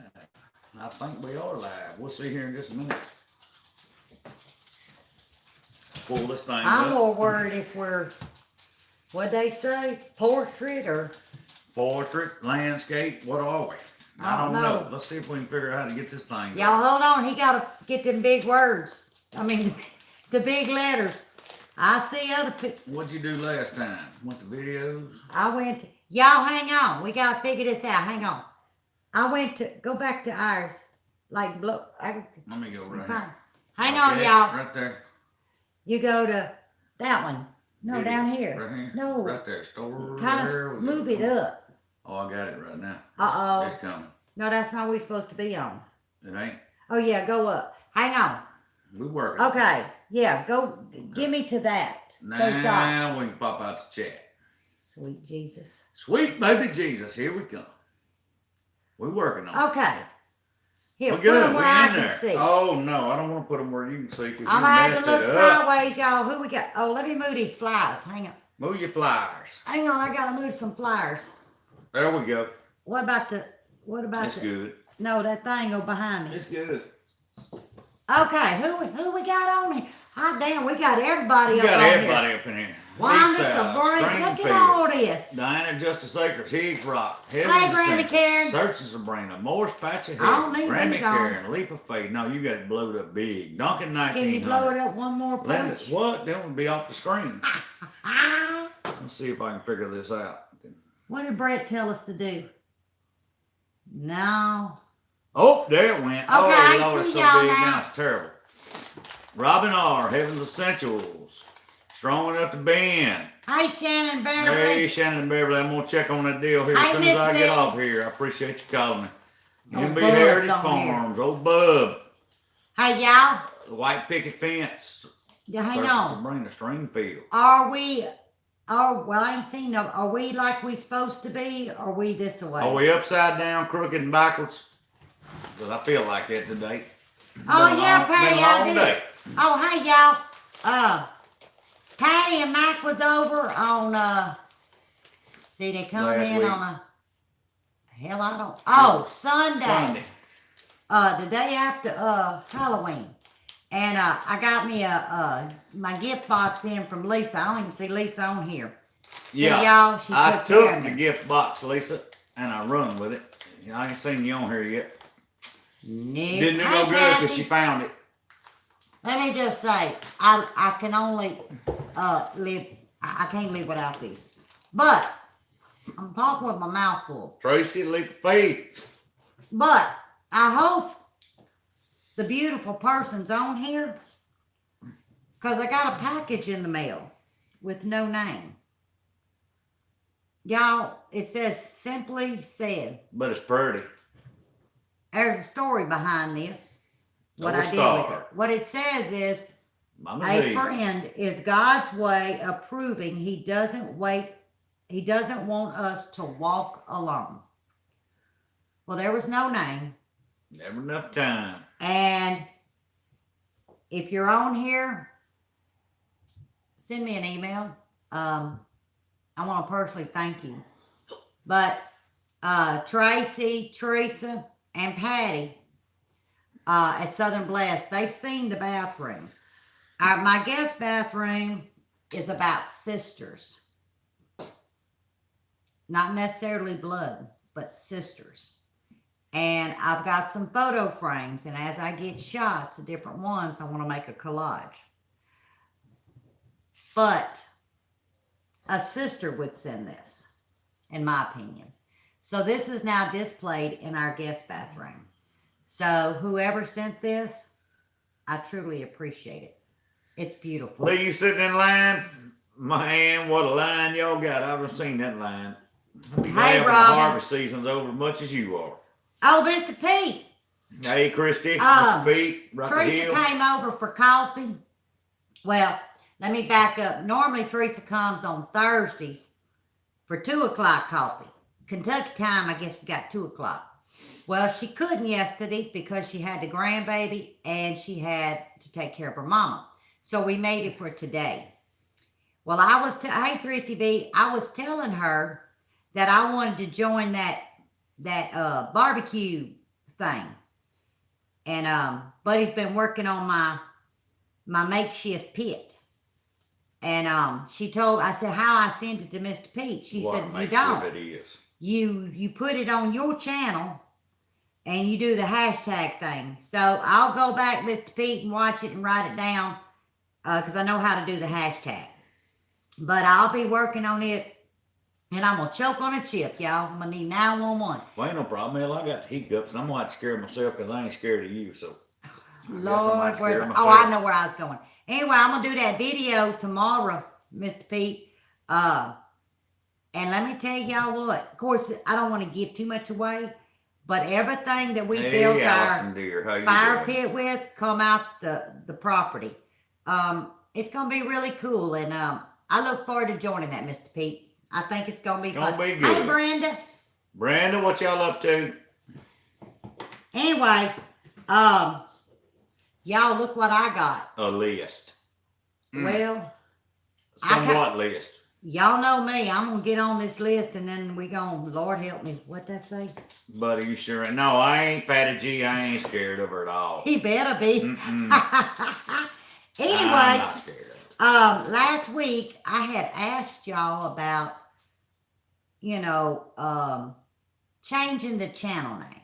I think we are live. We'll see here in just a minute. Pull this thing I'm up. more worried if we're, what'd they say, portrait or, Portrait, landscape, what are we? I don't know. Let's see if we can figure out how to get this thing. y'all hold on, he gotta get them big words. I mean, the big letters. I see other What'd you do last time? Went to videos? y'all hang on, we gotta figure this out, hang on. I went to, go back to ours, like, Let me go right fine. here. Hang on, Okay, y'all. Right there. You go to that one. No, Video. down here. Right here. No. Right there. Store. Kind there of we go. move it up. Oh, I got it right now. Uh-oh. It's coming. No, that's not what we're supposed to be on. It ain't. Oh, yeah, go up. Hang on. We working. Okay, yeah, go, give me to that. Those Now dots. we can pop out the chat. Sweet Jesus. Sweet baby Jesus, here we come. We working on it. Okay. Here, We're put good. them where We're I in can there. see. Oh no, I don't want to put them where you can see because I'm you gonna have mess to look it up. sideways, y'all. Who we got? Oh, let me move these flyers. Hang on. Move your flyers. Hang on, I gotta move some flyers. There we go. What about It's good. no, that thing go behind me. It's good. Okay, who we got on here? Hot damn, we got everybody You up got on everybody here. up in here. Wanda East Side, Sabrina, look at Springfield, all this. Diana Justice Acres, Higgs Rock, Hey, Heaven's Granny Ascent, Karen. Searching Sabrina, Morris Patch of I don't Heaven, need Granny these on. Karen, Leap of Faith. No, you got it blowed up big. Duncan Can you blow 1900. it up one more Linda, punch? what? Then we'll be off the screen. Ah, Let's see if I can figure this out. what did Brett tell us to do? No. Oh, there it went. Okay, I Oh, Lord, see it's so y'all big now. now. It's terrible. Robin R., Heaven's Essentials. Strong enough to bend. Hey, Shannon Beverly. Hey, Shannon Beverly, I'm going to check on that deal here Hey, as soon Miss as I get Lily. off here. I appreciate you calling me. Oh, MB Bub's Heritage on here. Farms, old Bub. Hey, y'all. The white picket fence. Yeah, hang Circus on. Sabrina, Stringfield. Well, I ain't seen no. Are we like we supposed to be? Or are we this way? Are we upside down, crooked, and backwards? Because I feel like that today. Oh, Been a yeah, long- Patty, been a I long did. day. Oh, hey, y'all. Patty and Mac was over on, see, they come Last in week. on hell, I don't, oh, Sunday. Sunday. The day after, Halloween. And, I got me my gift box in from Lisa. I don't even see Lisa on here. See, Yeah, y'all, she I took care took of the me. gift box, Lisa, and I run with it. You know, I ain't seen you on here yet. No. Didn't do Hey, no good because Kathy. she found it. Let me just say, I can only live. I can't live without these. But I'm talking with my mouth full. Tracy, leap of faith. But I hope the beautiful person's on here, because I got a package in the mail with no name. Y'all, it says simply said. But it's pretty. There's a story behind this. What Oh, I did with star. it. What it says is, Mama a Z. friend is God's way of proving he doesn't want us to walk alone. Well, there was no name. Never enough time. And if you're on here, send me an email. I want to personally thank you. But Tracy, Teresa, and Patty at Southern Blessed, they've seen the bathroom. My guest bathroom is about sisters. Not necessarily blood, but sisters. And I've got some photo frames, and as I get shots of different ones, I want to make a collage. But a sister would send this, in my opinion. So this is now displayed in our guest bathroom. So whoever sent this, I truly appreciate it. It's beautiful. Lee, you sitting in line? Man, what a line y'all got. I haven't seen that line. Hey, Glad when the Robin. harvest season's over much as you are. Oh, Mr. Pete. Hey, Christy, Um, Mr. Pete, Rocket Teresa Hill. came over for coffee. Well, let me back up. Normally, Teresa comes on Thursdays for 2 o'clock coffee. Kentucky time, I guess we got 2 o'clock. Well, she couldn't yesterday because she had the grandbaby and she had to take care of her mama. So we made it for today. Well, hey, Thrifty B, I was telling her that I wanted to join that barbecue thing. And Buddy's been working on my makeshift pit. And I said, how I send it to Mr. Pete? She said, you don't. It is. You put it on your channel and you do the hashtag thing. So I'll go back, Mr. Pete, and watch it and write it down because I know how to do the hashtag. But I'll be working on it, and I'm going to choke on a chip, y'all. I'm going to need 911. Well, ain't no problem, Mel. I got the hiccups, and I'm going to have to scare myself because I ain't scared of you, so. Lord, I know where I was going. Anyway, I'm going to do that video tomorrow, Mr. Pete. And let me tell y'all what. Of course, I don't want to give too much away, but everything that we built Allison, our fire pit with come out the property. It's going to be really cool, and I look forward to joining that, Mr. Pete. I think it's going to be fun. Be good. Hey, Brenda. Brenda, what y'all up to? Anyway, y'all look what I got. A list. Well, somewhat list. Y'all know me. I'm going to get on this list, and then we going, Lord help me. What'd that say? Buddy, you sure? No, I ain't Patty G. I ain't scared of her at all. He better be. Anyway, I'm not scared of her. Last week I had asked y'all about, changing the channel name.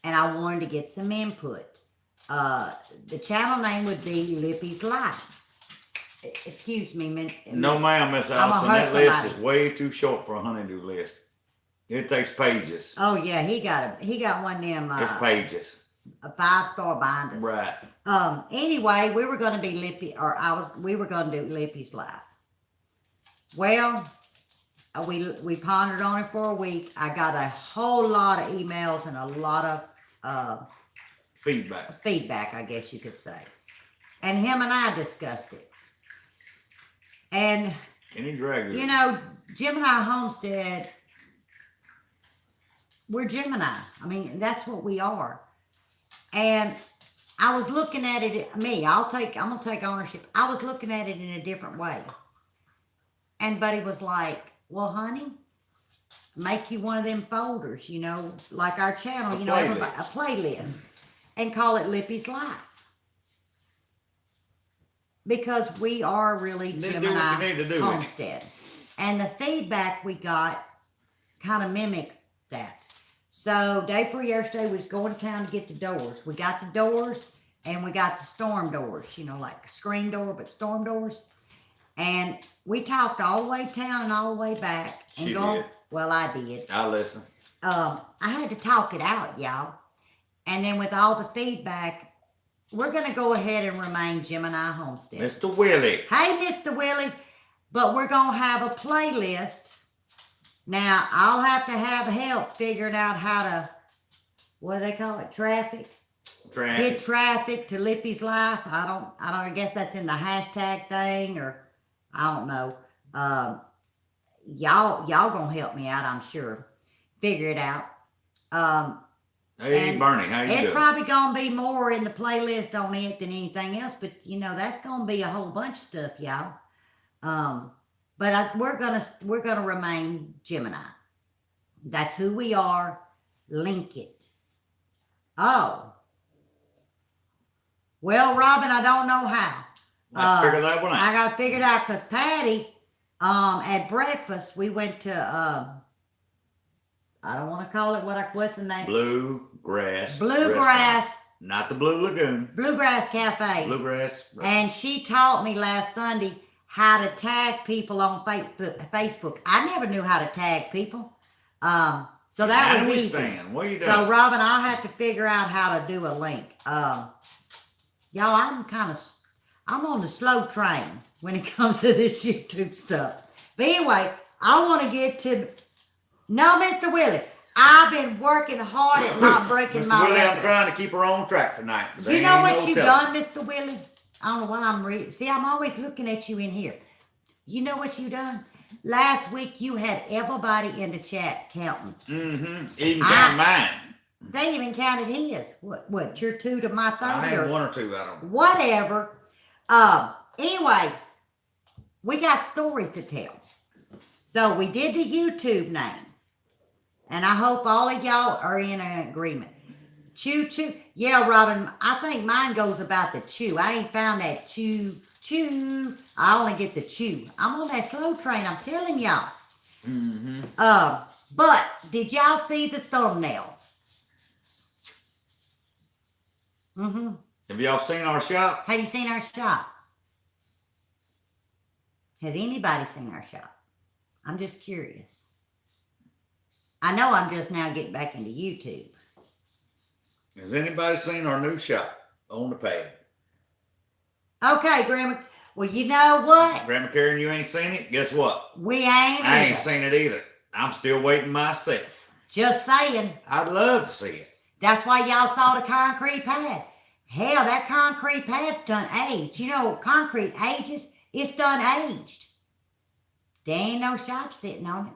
And I wanted to get some input. The channel name would be Lippy's Life. Excuse me. No, ma'am, Miss Allison. That list is way too short for a honeydew list. It takes pages. Oh yeah, he got one of them. It's pages. A 5-star binders. Right. Anyway, we were going to be we were going to do Lippy's Life. Well, we pondered on it for a week. I got a whole lot of emails and a lot of feedback, I guess you could say. And him and I discussed it. And Gemini Homestead, we're Gemini. I mean, that's what we are. And I was looking at it, I'm gonna take ownership. I was looking at it in a different way. And Buddy was like, well, honey, make you one of them folders, like our channel, a playlist, and call it Lippy's Life. Because we are really Gemini Homestead. And the feedback we got kind of mimicked that. So day before yesterday, we was going to town to get the doors. We got the doors and we got the storm doors, like a screen door, but storm doors. And we talked all the way to town and all the way back. And well, I did. I listen. I had to talk it out, y'all. And then with all the feedback, we're going to go ahead and remain Gemini Homestead. Mr. Willie. Hey, Mr. Willie. But we're going to have a playlist. Now, I'll have to have help figuring out how to, what do they call it? Traffic. Hit traffic to Lippy's Life. I guess that's in the hashtag thing, or I don't know. Y'all going to help me out, I'm sure. Figure it out. Hey, Bernie, how you doing? It's probably going to be more in the playlist on it than anything else, but that's going to be a whole bunch of stuff, y'all. But we're gonna remain Gemini. That's who we are. Link it. Oh. Well, Robin, I don't know how. I figure that one out. I got to figure it out because Patty, at breakfast, we went to, I don't want to call it what's the name? Bluegrass. Bluegrass. Not the Blue Lagoon. Bluegrass Cafe. Bluegrass. And she taught me last Sunday how to tag people on Facebook. I never knew how to tag people. So that was easy. What are you doing? So Robin, I'll have to figure out how to do a link. Y'all, I'm on the slow train when it comes to this YouTube stuff. But anyway, I want to get to, no, Mr. Willie, I've been working hard at not breaking my Willie, record. I'm trying to keep her on track tonight. You know what you've done, Mr. Willie? I don't know why I'm reading. See, I'm always looking at you in here. You know what you done? Last week, you had everybody in the chat counting. Mm-hmm. Even counting mine. They even counted his. What? Your 2 to my 30? I had 1 or 2 out of them. Whatever. Anyway, we got stories to tell. So we did the YouTube name. And I hope all of y'all are in an agreement. Chew, chew. Yeah, Robin, I think mine goes about the chew. I ain't found that chew, chew. I only get the chew. I'm on that slow train, I'm telling y'all. Mm-hmm. But did y'all see the thumbnail? Mm-hmm. Have y'all seen our shop? Have you seen our shop? Has anybody seen our shop? I'm just curious. I know I'm just now getting back into YouTube. Has anybody seen our new shop on the pad? Okay, Grandma. Well, you know what? Grandma Karen, you ain't seen it? Guess what? We ain't I ain't either. seen it either. I'm still waiting myself. Just saying. I'd love to see it. That's why y'all saw the concrete pad. Hell, that concrete pad's done aged. You know, concrete ages. It's done aged. There ain't no shop sitting on it.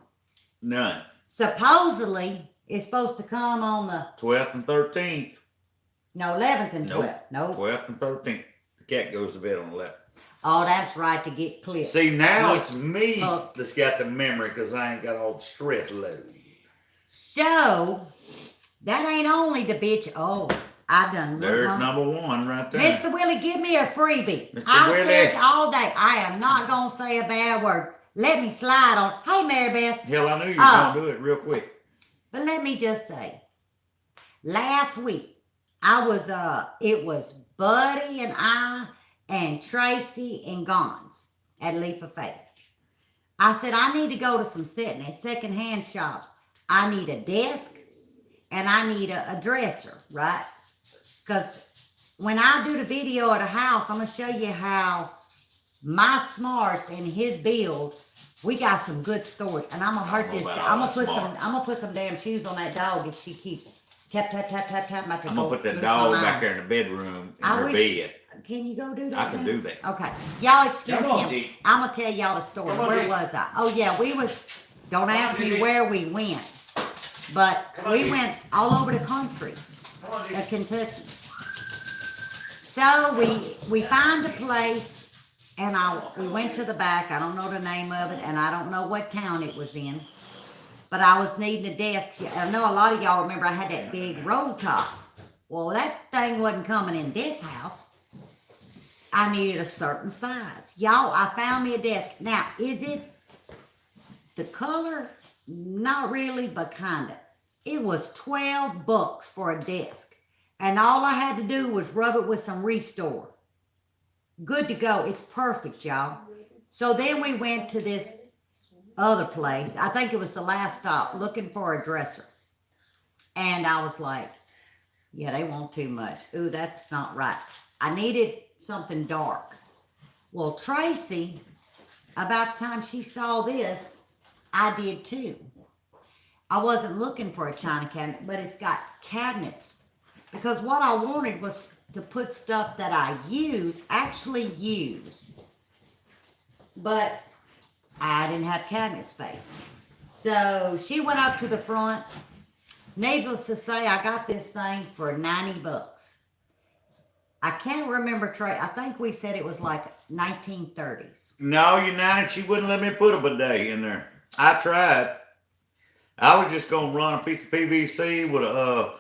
None. Supposedly, it's supposed to come on the 12th and 13th. no 11th and 12th. Nope. Nope. 12th and 13th. The cat goes to bed on 11th. Oh, that's right, to get clipped. See, now Yeah. it's me Oh. that's got the memory because I ain't got all the stress load. So, that ain't only the bitch. Oh, I done. There's uh-huh. number one right there. Mr. Willie, give me a freebie. Mr. I Willie. said all day, I am not going to say a bad word. Let me slide on. Hey, Mary Beth. Hell, I knew you Oh. was going to do it real quick. But let me just say, last week, it was Buddy and I and Tracy and Gons at Leap of Faith. I said, I need to go to some secondhand shops. I need a desk and I need a dresser, right? Because when I do the video at a house, I'm going to show you how my smarts and his build, we got some good storage. And I'm going to hurt this. I'm going to put some damn shoes on that dog if she keeps tap, tap, tap, tap, tap. I'm going to put that dog back there in the bedroom in her bed. Can you go do that? I can do that. Okay. Y'all excuse Come on, him. G. I'm going to tell y'all the story. Come on, Where G. was I? Oh, yeah, don't ask me where we went. But Come on, we G. went all over the country Come on, G. of Kentucky. So we find a place and we went to the back. I don't know the name of it and I don't know what town it was in. But I was needing a desk. I know a lot of y'all remember I had that big roll top. Well, that thing wasn't coming in this house. I needed a certain size. Y'all, I found me a desk. Now, is it the color? Not really, but kind of. It was $12 for a desk. And all I had to do was rub it with some Restore. Good to go. It's perfect, y'all. So then we went to this other place. I think it was the last stop, looking for a dresser. And I was like, yeah, they want too much. Ooh, that's not right. I needed something dark. Well, Tracy, about the time she saw this, I did too. I wasn't looking for a china cabinet, but it's got cabinets. Because what I wanted was to put stuff that I actually use. But I didn't have cabinet space. So she went up to the front. Needless to say, I got this thing for $90. I can't remember, Trey. I think we said it was like 1930s. No, United, she wouldn't let me put a bidet in there. I tried. I was just gonna run a piece of PVC with a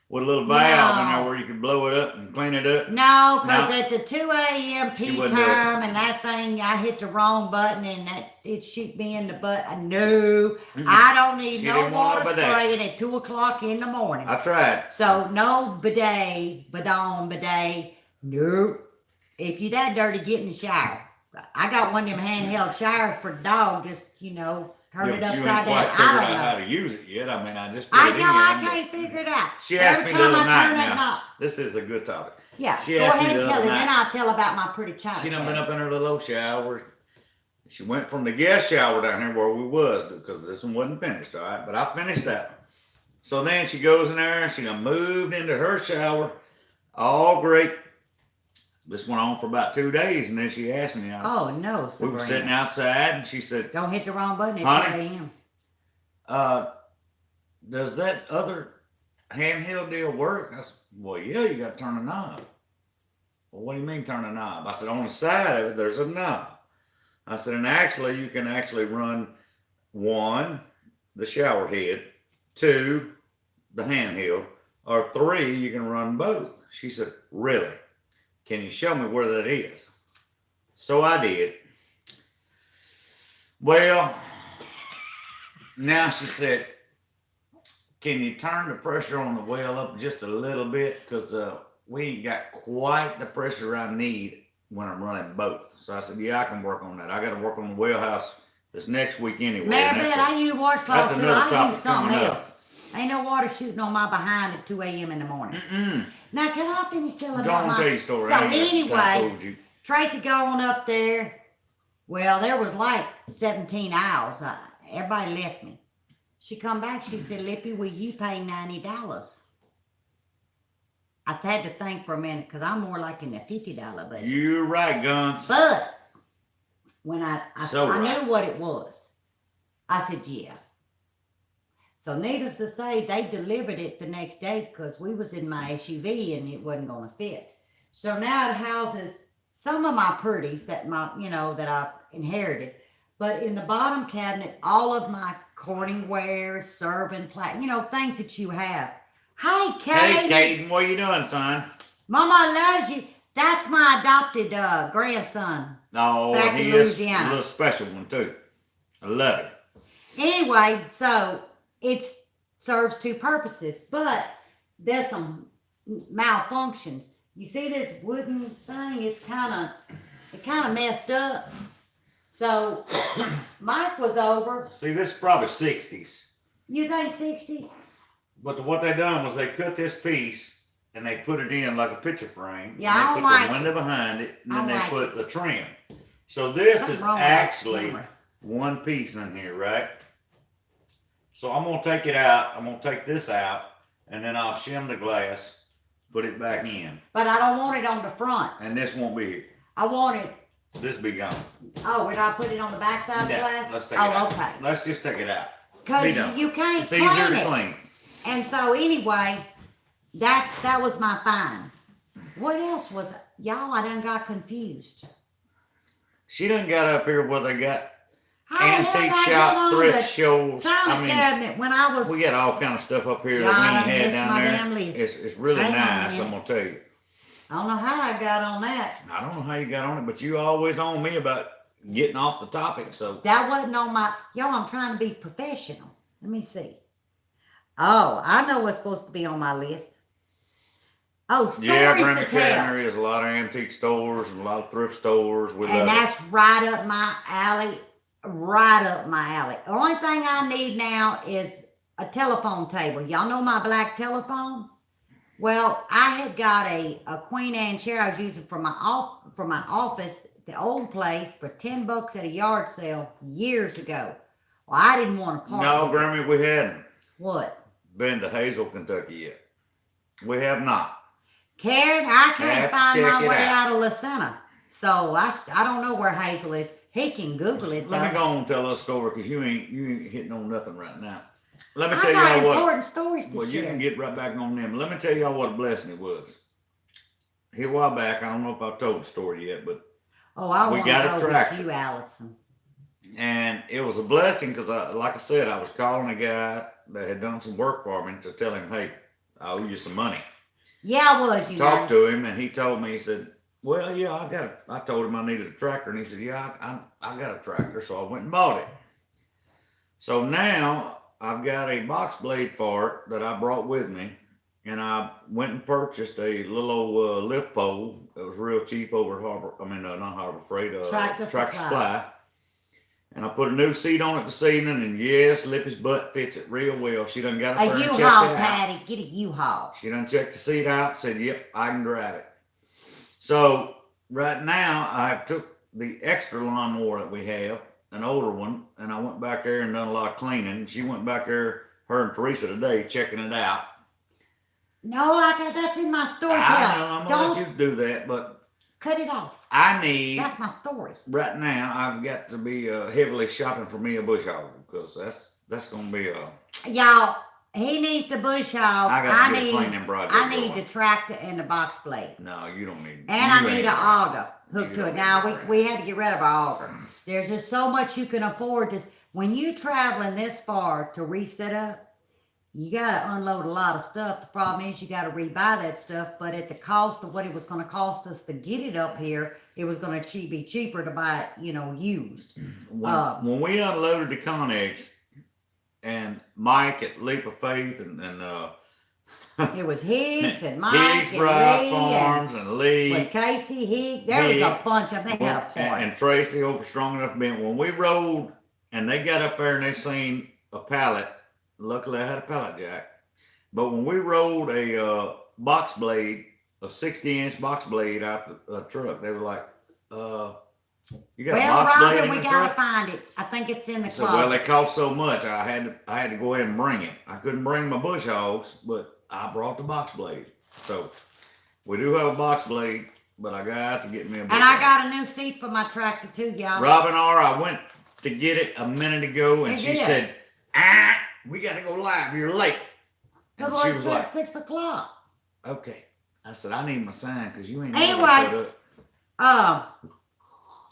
little valve in there where you could blow it up and clean it up. No, because No. at the 2 a.m. She tea wouldn't do it. time and that thing, I hit the wrong button and it shoot me in the butt. No, I don't need She no didn't want a water bidet. spraying at 2 o'clock in the morning. I tried. So no bidet. Nope. If you that dirty, get in the shower. I got one of them handheld showers for the dog. Just turn it but you ain't upside quite down. figured I don't out how know. to use it yet. I mean, I just put I it in know I here. can't figure it out. She asked Every me the time other I night turn that now. knob. This is a good topic. Yeah, She go asked me ahead the and tell other it. Then night. I'll tell about my pretty child. She done been up in her little shower. She went from the guest shower down here where we was because this one wasn't finished, all right? But I finished that one. So then she goes in there and she done moved into her shower. All great. This went on for about 2 days and then she asked me. Oh no, We Sabrina. were sitting outside and she said, Don't hit the wrong button at Honey? 2 a.m. Does that other handheld deal work? I said, well, yeah, you got to turn the knob. Well, what do you mean turn the knob? I said, on the side of it, there's a knob. I said, and actually, you can actually run one, the shower head, 2, the handheld, or 3, you can run both. She said, really? Can you show me where that is? So I did. Well, now she said, can you turn the pressure on the well up just a little bit? Because we ain't got quite the pressure I need when I'm running both. So I said, yeah, I can work on that. I got to work on the well house this next week anyway. Maribeth, I use washcloths too. another I topic use something coming up. else. Ain't no water shooting on my behind at 2 a.m. in the morning. Mm-mm. Now, can I finish telling Go about on, my... tell your story. So I ain't got time to anyway, hold you. Tracy going up there. Well, there was like 17 owls. Everybody left me. She come back. She said, Lippy, will you pay $90? I had to think for a minute because I'm more like in the $50 budget. You're right, Guns. But when I right. knew what it was, I said, yeah. So needless to say, they delivered it the next day because we was in my SUV and it wasn't going to fit. So now it houses some of my pretties that that I've inherited. But in the bottom cabinet, all of my Corningware, serving things that you have. Hey, Kate. Hey, Caden, what are you doing, son? Mama loves you. That's my adopted grandson. No, Back in he is a Louisiana. little special one, too. I love it. Anyway, so it serves 2 purposes, but there's some malfunctions. You see this wooden thing? It kind of messed up. So Mike was over. See, this is probably 60s. You think 60s? But what they done was they cut this piece and they put it in like a picture frame. Yeah, and I they don't put like the window behind it, and I then they like put the trim. So this Something is wrong with that actually camera. one piece in here, right? So I'm gonna take it out. I'm gonna take this out, and then I'll shim the glass, put it back in, But I don't want it on the front. and this won't be here. I want it. This be gone. Oh, when I put it on the back side of the Yeah, glass? let's take it out. Okay. Let's just take it out. Because Be done. you can't It's easier clean to it. clean. And so anyway, that was my fine. What else was y'all? I done got confused. She done got up here where they got How the hell antique did I get shops, on thrift the shows. China I mean, cabinet when I was. we got all kind of stuff up here Y'all that done we ain't had missed down my there. damn list. It's really Hang on a nice, minute. I'm gonna tell you. I don't know how I got on that. I don't know how you got on it, but you always on me about getting off the topic. So That wasn't on my. Y'all, I'm trying to be professional. Let me see. Oh, I know what's supposed to be on my list. Oh, stories yeah, to Granny tell. Cannery is a lot of antique stores and a lot of thrift stores. We And love it. that's right up my alley. Right up my alley. The only thing I need now is a telephone table. Y'all know my black telephone? Well, I had got a Queen Anne chair I was using for my office, the old place, for $10 at a yard sale years ago. Well, I didn't want to part No, with it. Grammy, we hadn't What? been to Hazel, Kentucky yet. We have not. Karen, I Have can't to find check my it way out. out of Lasena. So I don't know where Hazel is. He can Google it, though. Let me go on and tell us a story because you ain't hitting on nothing right now. Let me I tell got y'all what. important stories to Well, you share. can get right back on them. Let me tell y'all what a blessing it was. Here a while back, I don't know if I've told the story yet, but Oh, I we want got a to know tractor. with you, Allison. and it was a blessing because, like I said, I was calling a guy that had done some work for me to tell him, hey, I owe you some money. Yeah, I was. You know. Talked to him, and he told me, he said, well, yeah, I told him I needed a tractor, and he said, yeah, I got a tractor, so I went and bought it. So now I've got a box blade for it that I brought with me, and I went and purchased a little old lift pole that was real cheap over at not Harbor Freight, Tractor Supply. And I put a new seat on it this evening, and yes, Lippy's butt fits it real well. She done got up A there and checked U-Haul, it out. Patty. Get a U-Haul. She done checked the seat out, said, yep, I can drive it. So right now I've took the extra lawnmower that we have, an older one, and I went back there and done a lot of cleaning. She went back there, her and Teresa today, checking it out. No, that's in my story. I know, I'm gonna Don't let you do that, but cut it off. I need, That's my story. right now, I've got to be heavily shopping for me a bush hog, because that's gonna be Y'all, he needs the bush hog. I got to get a cleaning project I need going. the tractor and the box blade. No, you don't need. And I you need ain't an right. auger hooked You to don't it. need Now, that. we had to get rid of our auger. There's just so much you can afford. When you traveling this far to reset up, you got to unload a lot of stuff. The problem is you got to rebuy that stuff, but at the cost of what it was going to cost us to get it up here, it was going to be cheaper to buy it, used. When we unloaded the Connex, and Mike at Leap of Faith and It was Higgs and Mike Higgs and Ride Lee Farms and Lee. was Casey Higgs. There was a bunch of them. They had a party. And Tracy over Strong Enough Bent. When we rolled and they got up there and they seen a pallet, luckily I had a pallet jack. But when we rolled a box blade, a 60-inch box blade out the truck, they were like, you got a box blade Robert, in we the gotta truck? find it. I think it's in the I said, closet. well, they cost so much, I had to go ahead and bring it. I couldn't bring my bush hogs, but I brought the box blade. So we do have a box blade, but I got to get me a bush And I hog. got a new seat for my tractor too, y'all. Robin R., I went to get it a minute ago, and You she did? said, we got to go live. You're late. And It she was was like, at 6 o'clock. okay. I said, I need my sign because you ain't Anyway, never shut up.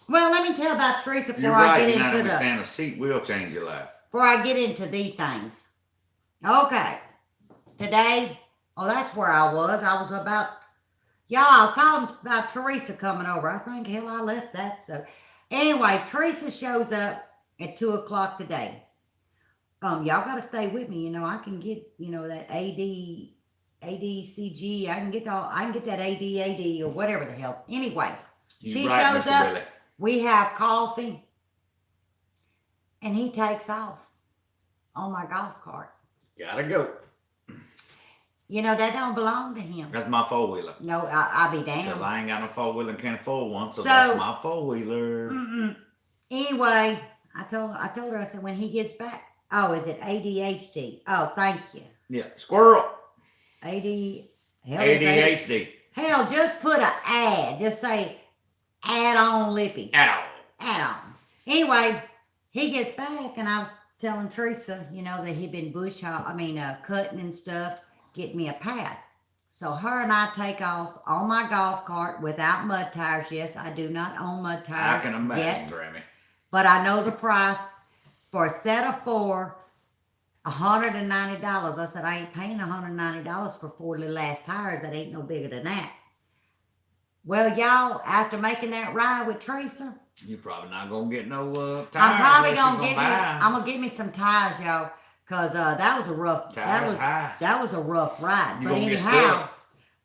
Well, let me tell about Teresa You're before I right. get You not into the understand. A seat will change your life. before I get into these things. Okay. Today, that's where I was. I was talking about Teresa coming over. I think, hell, I left that. So, anyway, Teresa shows up at 2 o'clock today. Y'all got to stay with me. I can get, that ADCG. I can get that AD or whatever the hell. Anyway, she right, shows Mr. up. Billy. We have coffee, and he takes off on my golf cart. Gotta go. That don't belong to him. That's my four-wheeler. No, I'll be Because damned. I ain't got no four-wheeler and can't afford one, so So- that's my four-wheeler. Anyway, I told her, I said, when he gets back, is it ADHD? Oh, thank you. Yeah, squirrel. AD, hell, it's ADHD. hell, just put an ad. Just say, add on Lippy. Ow. Add on. Anyway, he gets back, and I was telling Teresa, that he'd been cutting and stuff, get me a pad. So her and I take off on my golf cart without mud tires. Yes, I do not own mud I tires can imagine, yet, Grammy. but I know the price for a set of 4, $190. I said, I ain't paying $190 for 4 little ass tires that ain't no bigger than that. Well, y'all, after making that ride with Teresa, You probably not gonna get no tires. I'm probably unless gonna you get me. I'm gonna get me some tires, y'all, cause that was a rough. Tires high. That was a rough ride. You But gonna get anyhow, stuck.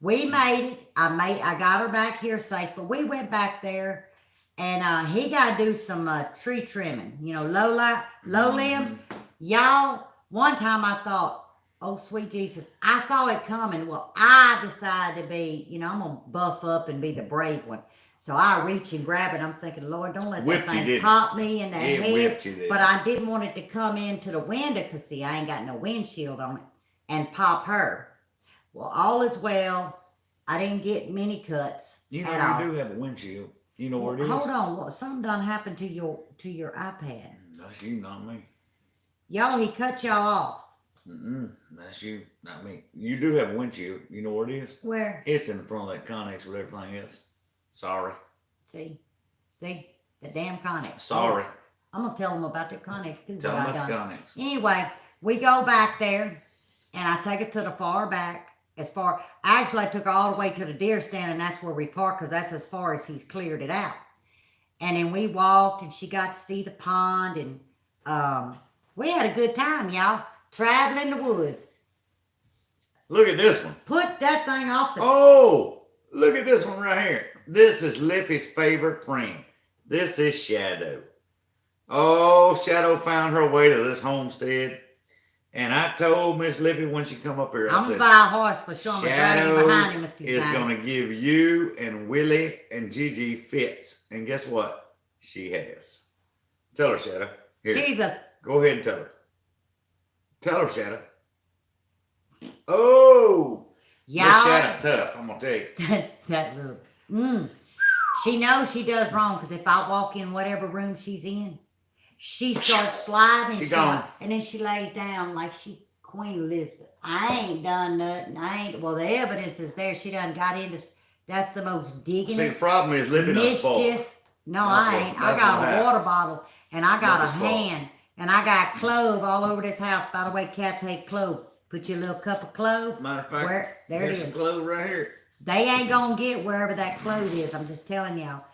we made it. I got her back here safe. But we went back there, and he got to do some tree trimming. Low limbs. Y'all, one time I thought, oh sweet Jesus, I saw it coming. Well, I decided to be, I'm gonna buff up and be the brave one. So I reach and grab it. I'm thinking, Lord, don't let Whipped that you, thing didn't pop me in the It head. whipped you there. But I didn't want it to come into the window because, see, I ain't got no windshield on it and pop her. Well, all is well. I didn't get many cuts You at know all. you do have a windshield. You know where it is? Hold on. What, something done happened to your iPad. That's you, not me. Y'all, he cut y'all off. That's you, not me. You do have a windshield. You know where it is? Where? It's in the front of that Connex with everything else. Sorry. See, the damn Connex. Sorry. I'm gonna tell them about the Connex too. Tell what them I about done. the Connex. Anyway, we go back there, and I take it to the far back. Actually, I took her all the way to the deer stand, and that's where we park because that's as far as he's cleared it out. And then we walked, and she got to see the pond, and we had a good time, y'all, traveling the woods. Look at this one. Put that thing off the. Oh, look at this one right here. This is Lippy's favorite friend. This is Shadow. Oh, Shadow found her way to this homestead. And I told Miss Lippy when she come up here, I I'm gonna said, buy a horse for sure. I'm gonna drag him Shadow behind him. is going to give you and Willie and Gigi fits. And guess what? She has. Tell her, Shadow. Here, She's a. go ahead and tell her. Tell her, Shadow. Oh, Miss Y'all. Shadow's tough, I'm going to tell you. that little. She knows she does wrong because if I walk in whatever room she's in, she starts sliding. She gone. And then she lays down like she Queen Elizabeth. I ain't done nothing. Well, the evidence is there. She done got into. That's the most digging. See, the problem is Lippy done spoiled. Mischief. No, That's I what- ain't. I that's got what a happened. water bottle and I got a Lippy's fault. hand and I got clove all over this house. By the way, cats hate clove. Put your little cup of clove. Matter of fact, Where there it here's is. some clothes right here. They ain't gonna get wherever that clove is. I'm just telling y'all.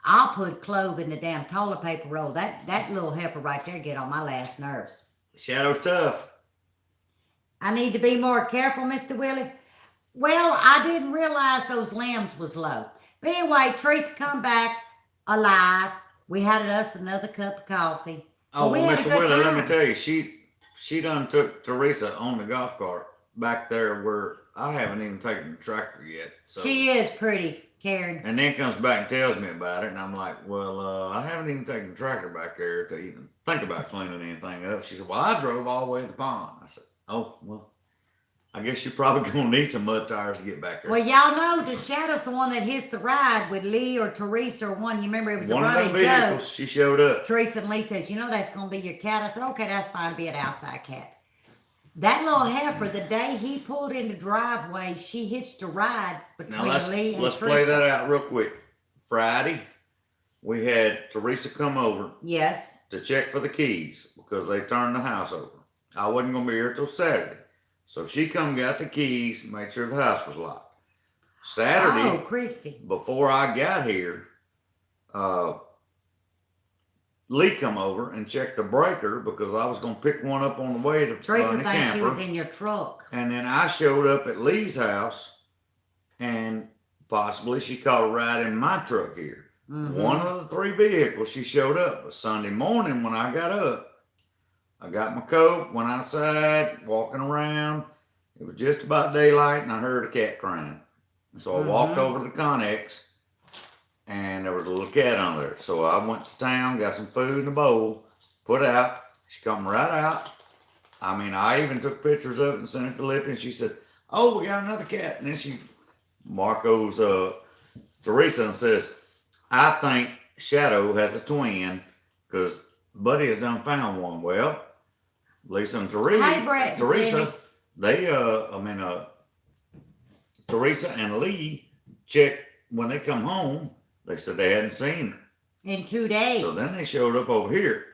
I'll put clove in the damn toilet paper roll. That little heifer right there get on my last nerves. Shadow's tough. I need to be more careful, Mr. Willie. Well, I didn't realize those limbs was low. But anyway, Teresa come back alive. We had us another cup of coffee. Oh, we well, had a Mr. good Willie, let me time. tell you, she done took Teresa on the golf cart back there where I haven't even taken the tractor yet. So She is pretty, Karen. and then comes back and tells me about it, and I'm like, well, I haven't even taken the tractor back there to even think about cleaning anything up. She said, well, I drove all the way to the pond. I said, oh, well, I guess you're probably gonna need some mud tires to get back there. Well, y'all know the Shadow's the one that hits the ride with Lee or Teresa or one. You remember it was One a of running them joke. vehicles, she showed up. Teresa and Lee says, you know that's gonna be your cat. I said, okay, that's fine to be an outside cat. That little heifer, the day he pulled in the driveway, she hitched a ride between Now let's Lee and Teresa. play that out real quick. Friday, we had Teresa come over Yes. to check for the keys because they turned the house over. I wasn't gonna be here till Saturday. So she come got the keys, made sure the house was locked. Saturday, Oh, Christy. before I got here, Lee come over and checked the breaker because I was gonna pick one up on the way to Teresa the thinks she was camper. in your truck. And then I showed up at Lee's house, and possibly she caught a ride in my truck here. Mhm. One of the three vehicles she showed up. But Sunday morning when I got up, I got my coat, went outside, walking around. It was just about daylight, and I heard a cat crying. And so I walked over to the Connex, and there was a little cat on there. So I went to town, got some food in a bowl, put out. She come right out. I mean, I even took pictures of it and sent it to Lippy, and she said, oh, we got another cat. And then Marco's Teresa, and says, I think Shadow has a twin because Buddy has done found one. Well, Lisa and Hey, Brett, Teresa, Cindy. Teresa and Lee checked when they come home. They said they hadn't seen her. In 2 days. So then they showed up over here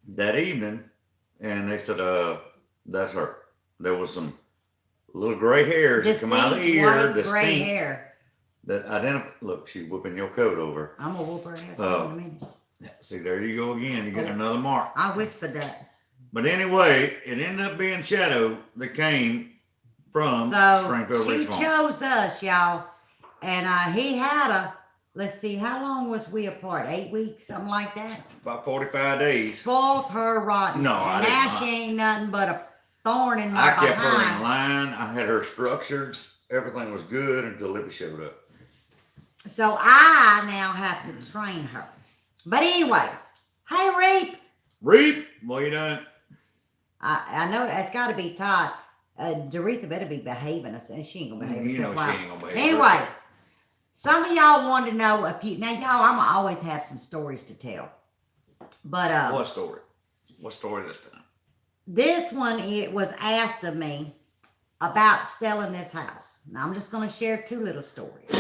that evening, and they said, that's her. There was some little gray hairs that come out of the Distinct ear, white, gray distinct, hair. that identify. Look, she's whooping your coat over. I'm gonna whoop her ass in Oh. a minute. See, there you go again. You get Oh. another mark. I whispered that. But anyway, it ended up being Shadow that came from So Springfield she Ridge Farm. chose us, y'all. And he had let's see, how long was we apart? 8 weeks, something like that? About 45 days. Spoiled her rotten. No, I and did now not. she ain't nothing but a thorn in my I kept her in behind. line. I had her structured. Everything was good until Lippy showed up. So I now have to train her. But anyway, hey Reap. Reap, what you doing? I know it's got to be Todd. Doretha better be behaving herself. She ain't gonna behave You know herself. she ain't gonna behave Anyway, herself. some of y'all wanted to know a few. Now, y'all, I'm gonna always have some stories to tell. But What story? What story this time? this one, it was asked of me about selling this house. Now, I'm just gonna share 2 little stories.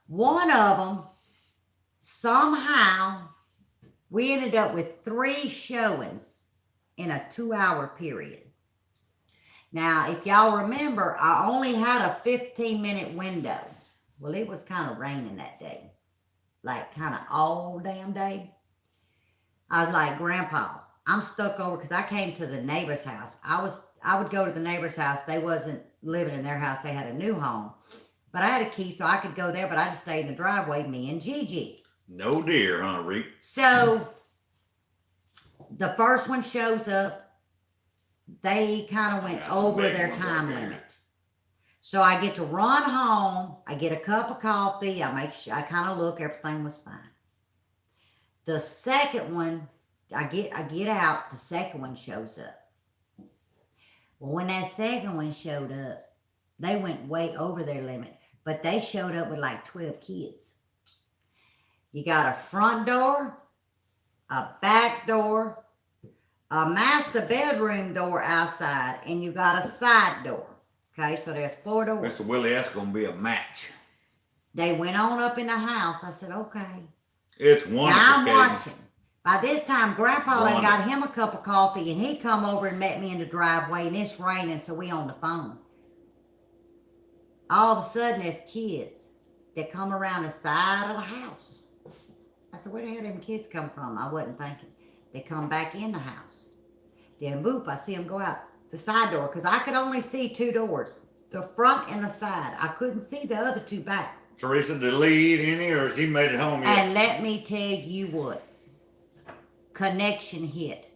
One of them, somehow, we ended up with 3 showings in a 2-hour period. Now, if y'all remember, I only had a 15-minute window. Well, it was kind of raining that day, like kind of all damn day. I was like, Grandpa, I'm stuck over because I came to the neighbor's house. I would go to the neighbor's house. They wasn't living in their house. They had a new home. But I had a key so I could go there, but I just stayed in the driveway, me and Gigi. No deer, huh, Reap? So the first one shows up. They kind of went Yeah, some over big their ones time up there. limit. So I get to run home. I get a cup of coffee. I make sure I kind of look, everything was fine. The second one, I get out, the second one shows up. Well, when that second one showed up, they went way over their limit, but they showed up with like 12 kids. You got a front door, a back door, a master bedroom door outside, and you got a side door. Okay, so there's 4 doors. Mr. Willie, that's gonna be a match. They went on up in the house. I said, okay. It's wonderful. Now I'm Caden. watching. By this time, Grandpa done Wonderful. got him a cup of coffee, and he come over and met me in the driveway, and it's raining, so we on the phone. All of a sudden, there's kids that come around the side of the house. I said, where the hell them kids come from? I wasn't thinking. They come back in the house. Then, boop, I see them go out the side door, because I could only see two doors, the front and the side. I couldn't see the other two back. Teresa, did Lee eat any, or has he made it home yet? And let me tell you what, connection hit.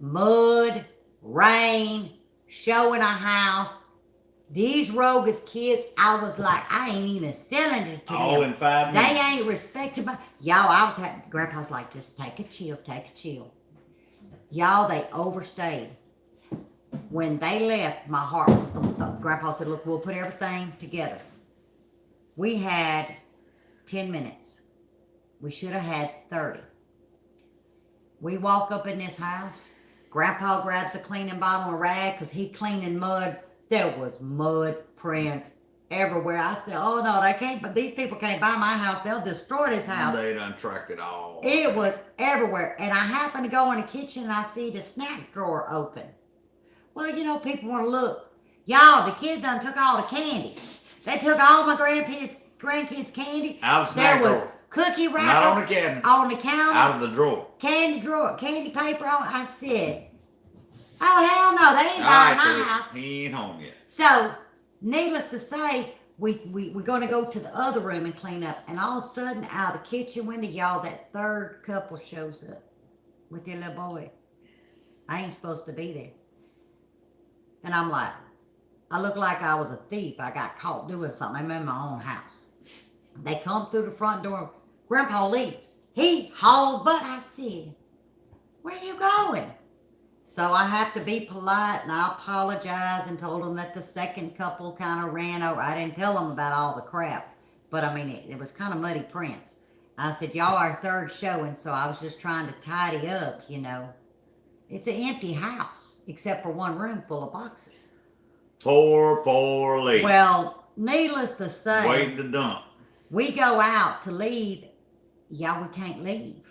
Mud, rain, showing a house. These Rogus kids, I was like, I ain't even selling it to All them. in 5 They minutes. ain't respected by y'all. I was having Grandpa's like, just take a chill, take a chill. Y'all, they overstayed. When they left, my heart was thump, thump. Grandpa said, look, we'll put everything together. We had 10 minutes. We should have had 30. We walk up in this house. Grandpa grabs a cleaning bottle and rag because he cleaning mud. There was mud prints everywhere. I said, oh no, they can't, but these people can't buy my house. They'll destroy this house. They done tracked it all. It was everywhere. And I happened to go in the kitchen and I see the snack drawer open. Well, you know, people want to look. Y'all, the kids done took all the candy. They took all my grandkids' candy. Out of the There snack was drawer. cookie wrappers Not on the cabinet. on the counter. Out of the drawer. Candy drawer, candy paper on. I said, oh hell no, they ain't All buying right, my Teresa, house. he ain't home yet. So, needless to say, we're gonna go to the other room and clean up. And all of a sudden, out of the kitchen window, y'all, that third couple shows up with their little boy. I ain't supposed to be there. And I'm like, I look like I was a thief. I got caught doing something. I'm in my own house. They come through the front door. Grandpa leaves. He hauls butt. I said, where you going? So I have to be polite, and I apologize and told them that the second couple kind of ran over. I didn't tell them about all the crap, but I mean, it was kind of muddy prints. I said, y'all are third showing, so I was just trying to tidy up, you know. It's an empty house, except for one room full of boxes. Poor Lee. Well, needless to say, Waiting to dump. we go out to leave. Y'all, we can't leave.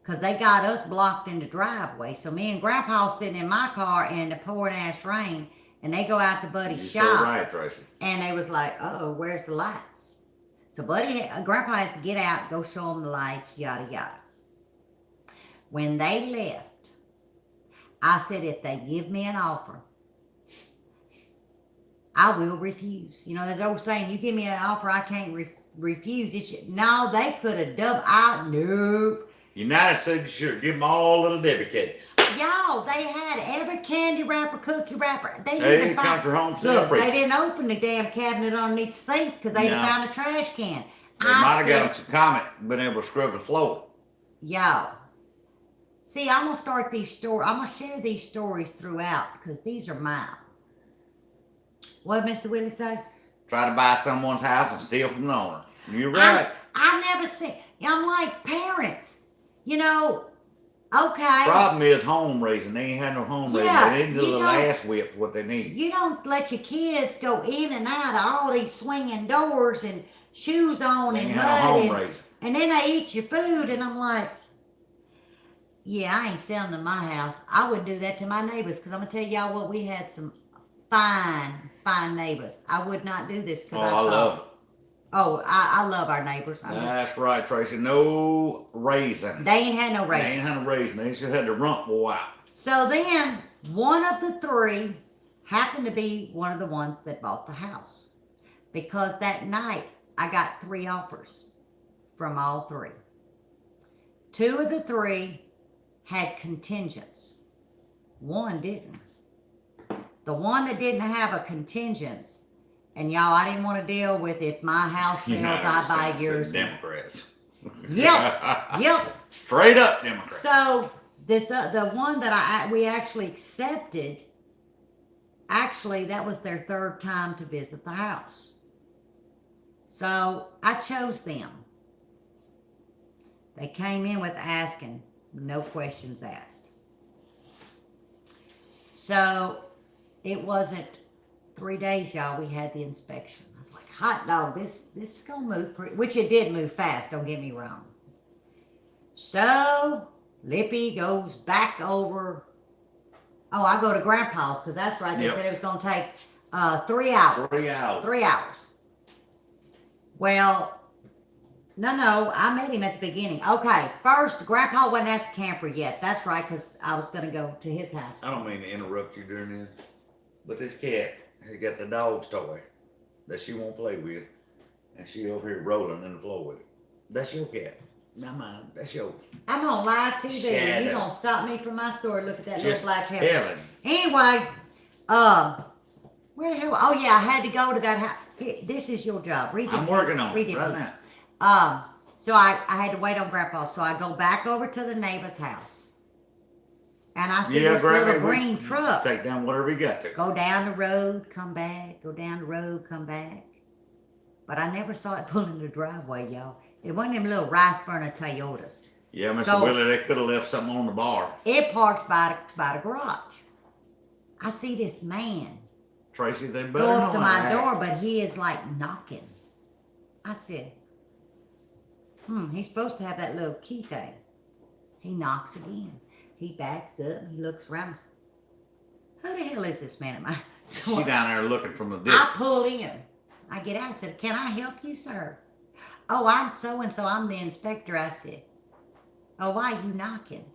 Because they got us blocked in the driveway. So me and Grandpa sitting in my car in the pouring ass rain, and they go out to Buddy's You shop. so right, Tracy. And they was like, uh-oh, where's the lights? So Grandpa has to get out, go show them the lights, yada, yada. When they left, I said, if they give me an offer, I will refuse. You know, there's old saying, you give me an offer I can't refuse. No, they could have nope. United said you should give them all little Debbie cakes. Y'all, they had every candy wrapper, cookie wrapper. They Hey, didn't find. country home Look, celebrate. they didn't open the damn cabinet underneath the sink because they No. found a trash can. They might have got said, them some comment, been able to scrub the floor. y'all, see, I'm gonna start these stories. I'm gonna share these stories throughout because these are mine. What did Mr. Willie say? Try to buy someone's house and steal from the owner. You're right. I never see. I'm like parents. You know, okay. Problem is home raising. They ain't had no home raising. Yeah, They need a you little know- ass whip what they need. You don't let your kids go in and out of all these swinging doors and shoes on They and ain't had no home mud raising. and then they eat your food and I'm like, yeah, I ain't selling to my house. I wouldn't do that to my neighbors because I'm gonna tell y'all what, we had some fine neighbors. I would not do this because Oh, I love it. Oh, I love our neighbors. That's right, Tracy. No raising. They ain't had no They raising. ain't had no raising. They just had the rump boy out. So then, one of the three happened to be one of the ones that bought the house. Because that night, I got 3 offers from all 3. 2 of the 3 had contingents. 1 didn't. The one that didn't have a contingents, and y'all, I didn't want to deal with if my house sells, I buy yours. Democrats. Yep. Straight up Democrats. So this the one that we actually accepted. Actually, that was their 3rd time to visit the house. So I chose them. They came in with asking, no questions asked. So it wasn't 3 days, y'all. We had the inspection. I was like, hot dog, this is gonna move which it did move fast. Don't get me wrong. So Lippy goes back over. Oh, I go to Grandpa's because that's right. They Yep. said it was going to take 3 hours. 3 hours. 3 hours. Well, no, I met him at the beginning. Okay, first, Grandpa wasn't at the camper yet. That's right, because I was going to go to his house. I don't mean to interrupt you during this, but this cat has got the dog's toy that she won't play with, and she over here rolling in the floor with it. That's your cat, not mine. That's yours. I'm going to lie to you there. Shut You're up. going to stop me from my story. Look at that Just little black hair. telling. Anyway, where the hell? Oh, yeah, I had to go to that house. This is your job. Read I'm it. working on Read it it. right now. So I had to wait on Grandpa. So I go back over to the neighbor's house. And I see this Granny, little we green truck. Take down whatever you got to. Go down the road, come back. Go down the road, come back. But I never saw it pull in the driveway, y'all. It wasn't them little rice burner Toyotas. Yeah, Mr. So- Willie, they could have left something on the bar. It parked by the garage. I see this man Tracy, they better go up know to how my to door, act. but he is like knocking. I said, he's supposed to have that little key thing. He knocks again. He backs up and he looks around. And says, who the hell is this man at my She down there looking from the distance. I pull in. I get out. I said, can I help you, sir? Oh, I'm so-and-so. I'm the inspector. I said, oh, why are you knocking?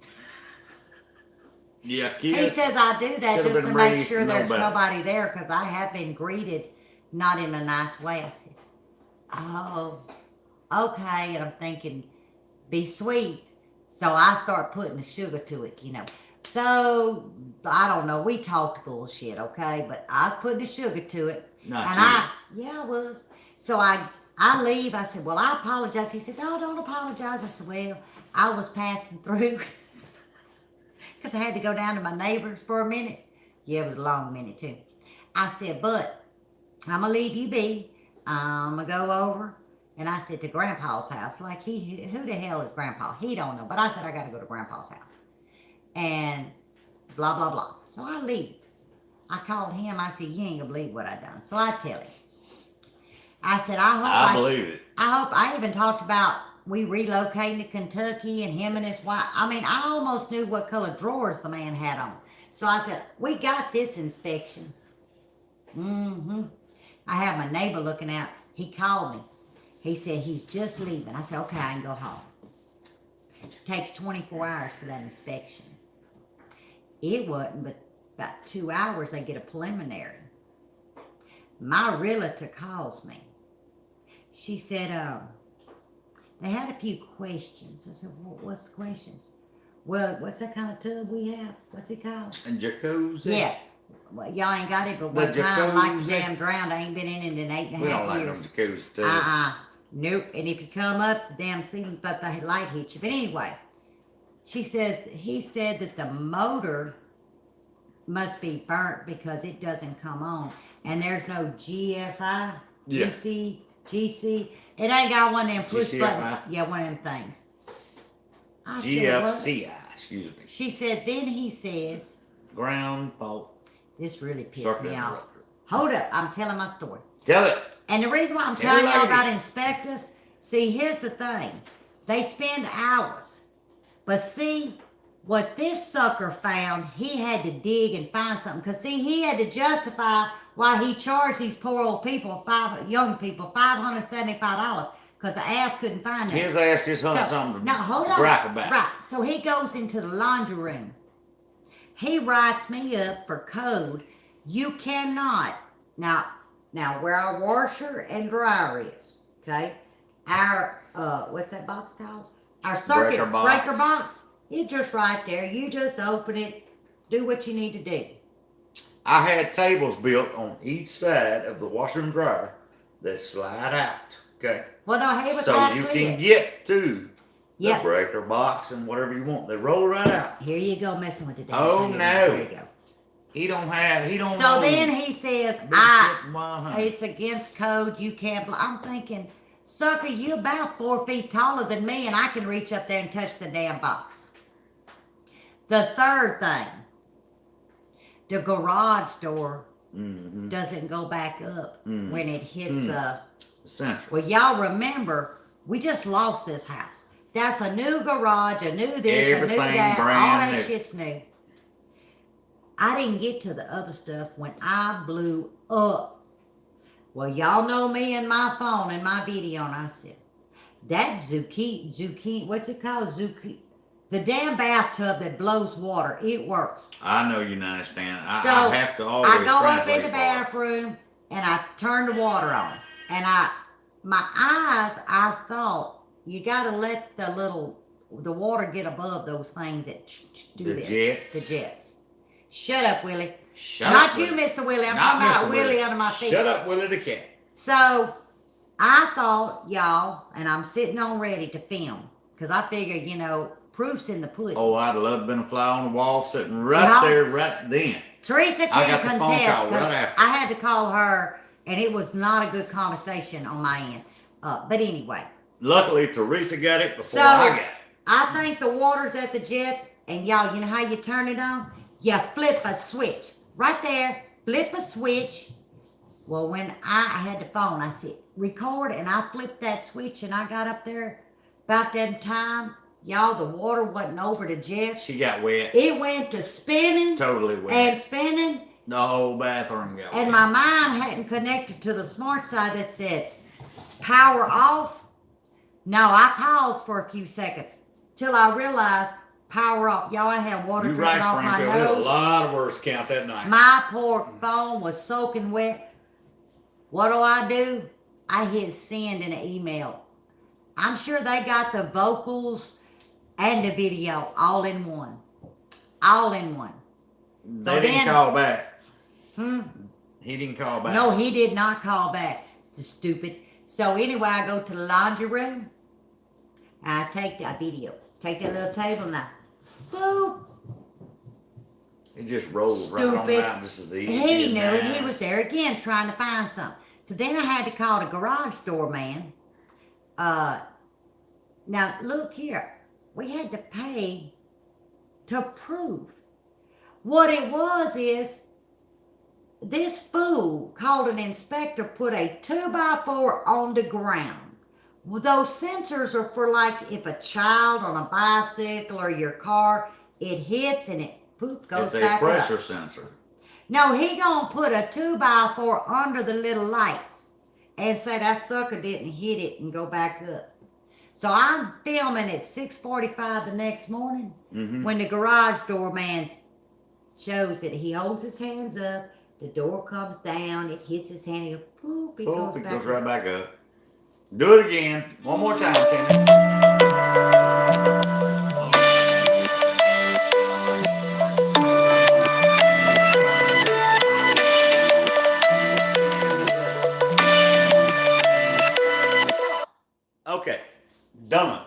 Yeah, He kids. says I do that Should've just to been make raised sure to know there's better. nobody there because I have been greeted not in a nice way. I said, oh, okay. And I'm thinking, be sweet. So I start putting the sugar to it, you know. So, I don't know. We talked bullshit, okay? But I was putting the sugar to it. Not And you. I was. So I leave. I said, well, I apologize. He said, no, don't apologize. I said, well, I was passing through because I had to go down to my neighbor's for a minute. Yeah, it was a long minute too. I said, but I'm going to leave you be. I'm going to go over. And I said to Grandpa's house, like who the hell is Grandpa? He don't know. But I said, I got to go to Grandpa's house. And blah, blah, blah. So I leave. I called him. I said, you ain't going to believe what I done. So I tell him. I said, I believe it. I even talked about we relocating to Kentucky and him and his wife. I mean, I almost knew what color drawers the man had on. So I said, we got this inspection. I had my neighbor looking out. He called me. He said, he's just leaving. I said, okay, I can go home. It takes 24 hours for that inspection. It wasn't, but about 2 hours, they get a preliminary. My realtor calls me. She said, they had a few questions. I said, what's the questions? Well, what's that kind of tub we have? What's it called? And jacuzzi. Yeah. Well, y'all ain't got it, but The one time, like jacuzzi. damn drowned, I ain't been in it in 8.5 We don't like them years. jacuzzi too. Nope. And if you come up, the damn ceiling, but the light hits you. But anyway, he said that the motor must be burnt because it doesn't come on. And there's no GFI, Yeah. GC. It ain't got one of them push GCFI? button. Yeah, one of them things. I said, what? GFCI, excuse me. She said, then he says, Ground fault this really pissed circuit me off. interrupter. Hold up, I'm telling my story. Tell it. And the reason why I'm Tell telling y'all lady. about inspectors, see, here's the thing. They spend hours. But see, what this sucker found, he had to dig and find something. Because, see, he had to justify why he charged these poor old people, young people, $575. Because the ass couldn't find it. His ass just hunted something now, hold on. gripe about. Right. So he goes into the laundry room. He writes me up for code. You cannot. Now where our washer and dryer is, okay? Our, what's that box called? Our circuit breaker box. It's just right there. You just open it. Do what you need to do. I had tables built on each side of the washer and dryer that slide out. Okay. Well, no, he was So you actually can get to the Yep. breaker box and whatever you want. They roll right out. Here you go messing with the damn Oh, thing. no. There you go. He don't know. So then he says, Been sitting while hunting. it's against code. You can't. I'm thinking, sucker, you about 4 feet taller than me, and I can reach up there and touch the damn box. The third thing, the garage door Mm-hmm. doesn't go back up when it hits. Essential. Well, y'all remember, we just lost this house. That's a new garage, a new this, a new Everything that. All brand that new. shit's new. I didn't get to the other stuff when I blew up. Well, y'all know me and my phone and my video, and I said, that zucchini, what's it called? Zucchini. The damn bathtub that blows water, it works. I know you understand. So, I have to always I go up in translate the for it. bathroom and I turn the water on. And my eyes, I thought, you gotta let the water get above those things that do The this. jets. The jets. Shut up, Willie. Shut Not up, you, Willie. Mr. Willie. I'm Not talking about Mr. Willie under my feet. Shut up, Willie the cat. So I thought, y'all, and I'm sitting on ready to film, because I figured, proof's in the pudding. Oh, I'd love to have been a fly on the wall sitting right Yeah. there, right then. Teresa I can got the phone contest call right because after. I had to call her, and it was not a good conversation on my end. But anyway, Luckily, Teresa got it before So- I got it. I think the water's at the jets, and y'all, you know how you turn it on? You flip a switch. Right there, flip a switch. Well, when I had the phone, I said, record, and I flipped that switch, and I got up there about that time. Y'all, the water wasn't over the jets. She got wet. It went to spinning Totally wet. and spinning, The whole bathroom got and wet. my mind hadn't connected to the smart side that said power off. No, I paused for a few seconds till I realized power off. Y'all, I had water You dripping right, off my Springfield. We had a nose. lot of words count that night. My poor phone was soaking wet. What do? I hit send in an email. I'm sure they got the vocals and the video all in one. All in one. They So didn't then- call back. Hmm? He didn't call back. No, he did not call back. The stupid. So anyway, I go to the laundry room. I take that video. Take that little table now. Boop. It just rolled right on Stupid. out just as easy. He as knew it. that. He was there again trying to find something. So then I had to call the garage door man. Now look here. We had to pay to prove. What it was is this fool called an inspector, put a 2x4 on the ground. Well, those sensors are for like if a child on a bicycle or your car, it hits and it poop goes It's a back pressure up. sensor. No, he gonna put a 2x4 under the little lights and say that sucker didn't hit it and go back up. So I'm filming at 6:45 the next morning Mm-hmm. when the garage door man shows that he holds his hands up, the door comes down, it hits his hand, he goes, poop, it goes It back goes up. right back up. Do it again. One more time, Timmy. Okay. Done.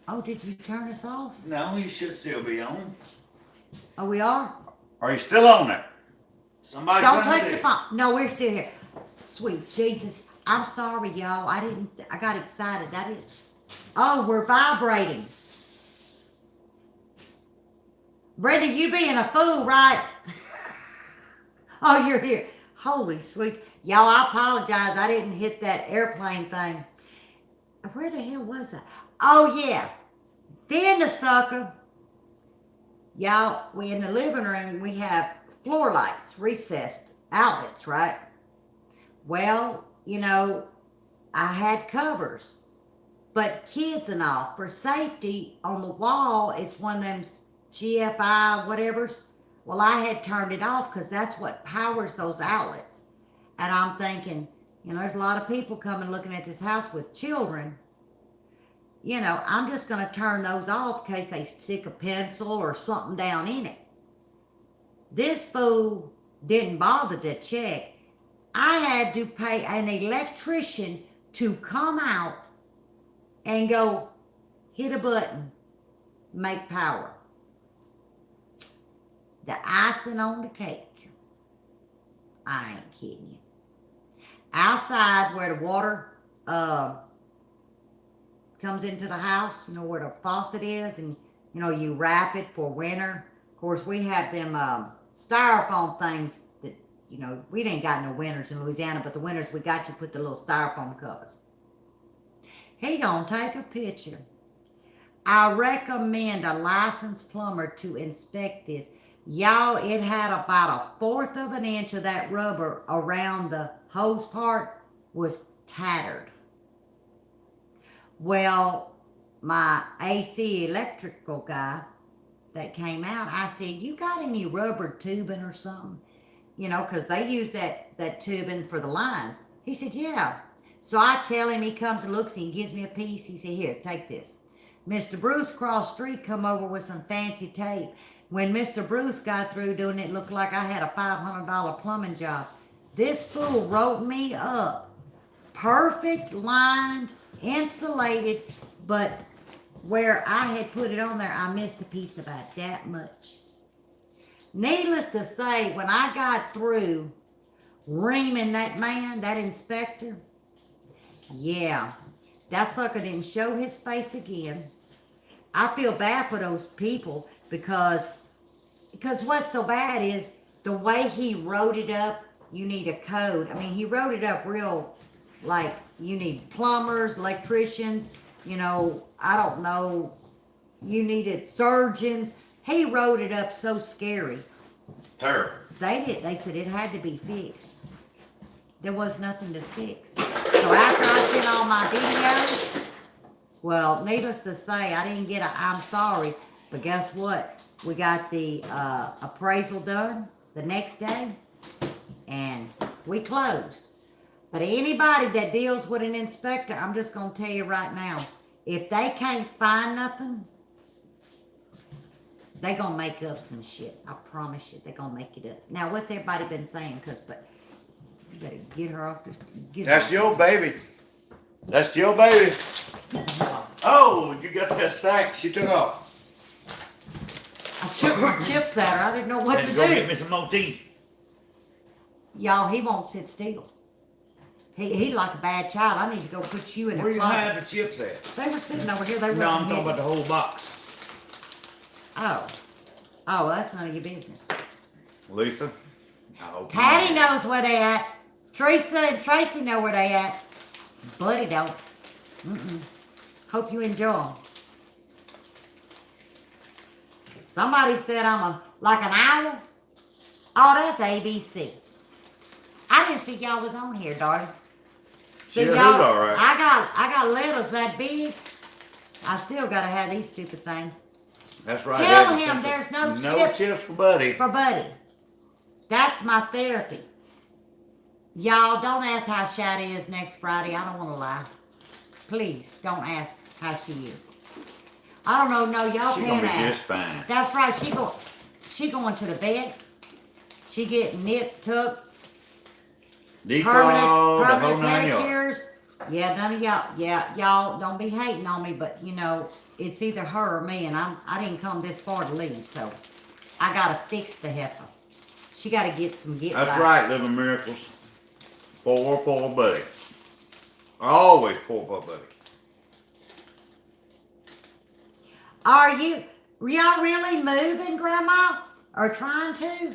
Oh, did you turn us off? No, you should still be on. Oh, we are? Are you still on there? Somebody Don't send touch it. the phone. No, we're still here. Sweet Jesus. I'm sorry, y'all. I got excited. Oh, we're vibrating. Brenda, you being a fool, right? Oh, you're here. Holy sweet. Y'all, I apologize. I didn't hit that airplane thing. Where the hell was I? Oh, yeah. Then the sucker. Y'all, we in the living room, we have floor lights, recessed outlets, right? Well, I had covers. But kids and all, for safety, on the wall, it's one of them GFI whatevers. Well, I had turned it off because that's what powers those outlets. And I'm thinking, there's a lot of people coming looking at this house with children. I'm just going to turn those off in case they stick a pencil or something down in it. This fool didn't bother to check. I had to pay an electrician to come out and go hit a button, make power. The icing on the cake. I ain't kidding you. Outside where the water comes into the house, where the faucet is, and you wrap it for winter. Of course, we have them styrofoam things that we didn't got no winters in Louisiana, but the winters we got, you put the little styrofoam covers. He gonna take a picture I recommend a licensed plumber to inspect this. Y'all, it had about 1/4 of an inch of that rubber around the hose part was tattered. Well, my AC electrical guy that came out, I said, you got any rubber tubing or something? You know, because they use that tubing for the lines. He said, yeah. So I tell him, he comes and looks, and he gives me a piece. He said, here, take this. Mr. Bruce cross street come over with some fancy tape. When Mr. Bruce got through doing it, looked like I had a $500 plumbing job. This fool wrote me up. Perfect lined, insulated, but where I had put it on there, I missed a piece about that much. Needless to say, when I got through reaming that man, that inspector, yeah, that sucker didn't show his face again. I feel bad for those people because what's so bad is the way he wrote it up. You need a code. I mean, he wrote it up real, like you need plumbers, electricians, you know, I don't know, you needed surgeons. He wrote it up so scary. Terrible. They said it had to be fixed. There was nothing to fix. So after I sent all my videos, well, needless to say, I didn't get a I'm sorry, but guess what? We got the appraisal done the next day, and we closed. But anybody that deals with an inspector, I'm just going to tell you right now, if they can't find nothing, they going to make up some shit. I promise you, they going to make it up. Now, what's everybody been saying? But you better get her off the... That's your baby. That's your baby. Oh, you got that sack she took off. I shook my chips at her. I didn't know what to Go do. get me some more tea. Y'all, he won't sit still. He like a bad child. I need to go put you in Where a you closet. hide the chips at? They were sitting over here. They No, I'm wasn't talking about hidden. the whole box. Oh. Oh, well, that's none of your business. Lisa, I hope you Patty know. knows where they at. Teresa and Tracy know where they at. Buddy don't. Mm-mm. Hope you enjoy 'em. Somebody said I'm like an owl. Oh, that's ABC. I didn't see y'all was on here, darling. See, Sure, y'all, all right. I got letters that big. I still gotta have these stupid things. That's right. Tell That's him essential. there's no No chips. chips for Buddy. For Buddy. That's my therapy. Y'all, don't ask how Shad is next Friday. I don't want to lie. Please, don't ask how she is. I don't know. No, y'all She's can't gonna be ask. just fine. That's right. She going to the vet. She getting nip tucked. Declaw, the whole Permanent 9 yards. pedicures. Yeah, none of y'all. Yeah, y'all don't be hating on me, but you know it's either her or me, and I didn't come this far to leave, so I gotta fix the heifer. She gotta get That's right, living miracles. Poor Buddy. Always poor Buddy. Are y'all really moving, Grandma? Or trying to?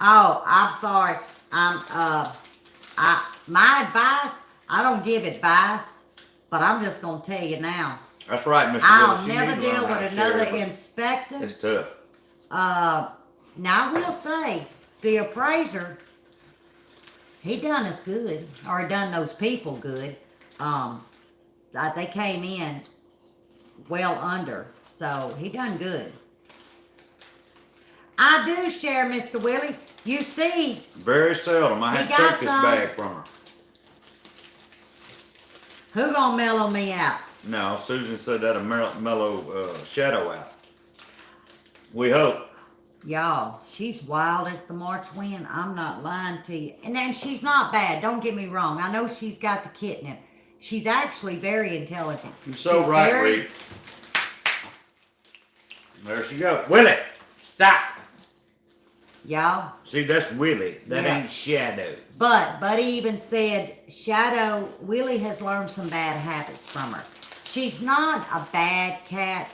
Oh, I'm sorry. My advice, I don't give advice, but I'm just gonna tell you now. That's right, Mr. I'll Willis. You never need to learn deal how with to share, another but inspector. It's tough. Now I will say, the appraiser, he done us good, or he done those people good. They came in well under, so he done good. I do share, Mr. Willie. You see, Very seldom. I He had to got take this some. bag from her. who gonna mellow me out? No, Susan said that'll mellow Shadow out. We hope. Y'all, she's wild as the March wind. I'm not lying to you. And then she's not bad. Don't get me wrong. I know she's got the kidney. She's actually very intelligent. You're so She's right, very- Reed. There she goes. Willie, stop. Y'all, See, that's Willie. That Yeah. ain't Shadow. but Buddy even said Shadow, Willie has learned some bad habits from her. She's not a bad cat.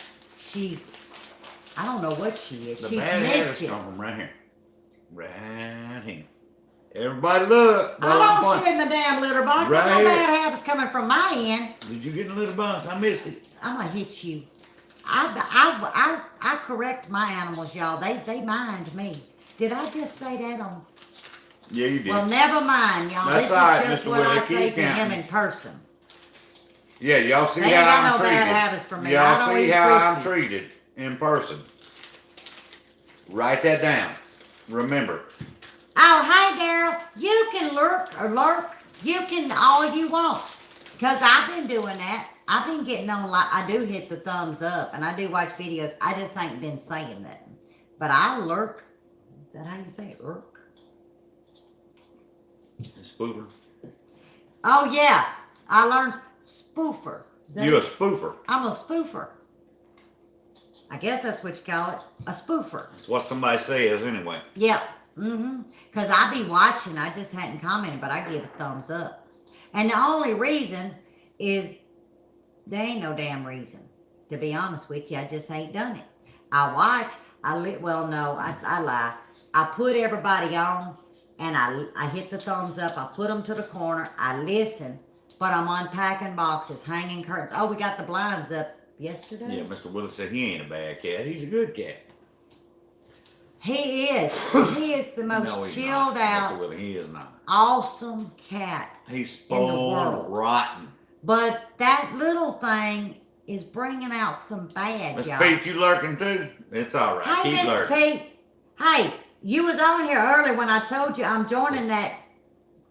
I don't know what she is. The She's bad habits mischief. come from right here. Right here. Everybody look. I Well, I'm don't pointing. sit in the damn litter box. Right There's no here. bad habits coming from my end. Did you get in the litter box? I missed it. I'm gonna hit you. I correct my animals, y'all. They mind me. Did I just say that on? Yeah, you did. Well, never mind, y'all. That's This all right, is just Mr. what I Willie. say Keep to him counting. in person. Yeah, y'all see They ain't how got I'm no treated. bad habits from me. I Y'all don't see eat how I'm Friskies. treated in person. Write that down. Remember. Oh, hey, Daryl. You can lurk. You can all you want. Because I've been doing that. I've been getting on, like, I do hit the thumbs up and I do watch videos. I just ain't been saying nothing. But I lurk. Is that how you say it? Lurk? Spoofer. Oh, yeah. I learned spoofer. Is that You a it? spoofer. I'm a spoofer. I guess that's what you call it. A spoofer. That's what somebody says anyway. Yep. Because I be watching. I just hadn't commented, but I give a thumbs up. And the only reason is there ain't no damn reason. To be honest with you, I just ain't done it. I watch. Well, no, I lie. I put everybody on, and I hit the thumbs up. I put them to the corner. I listen, but I'm unpacking boxes, hanging curtains. Oh, we got the blinds up yesterday. Yeah, Mr. Willis said he ain't a bad cat. He's a good cat. He is. He is the most No, he's chilled not. out, Mr. Willis, he is not. awesome cat. He's In the spoiled world. rotten. But that little thing is bringing out some bad, Mr. y'all. Pete, you lurking too? It's all right. Hey, Keep Mr. lurking. Pete. Hey, you was on here early when I told you I'm joining that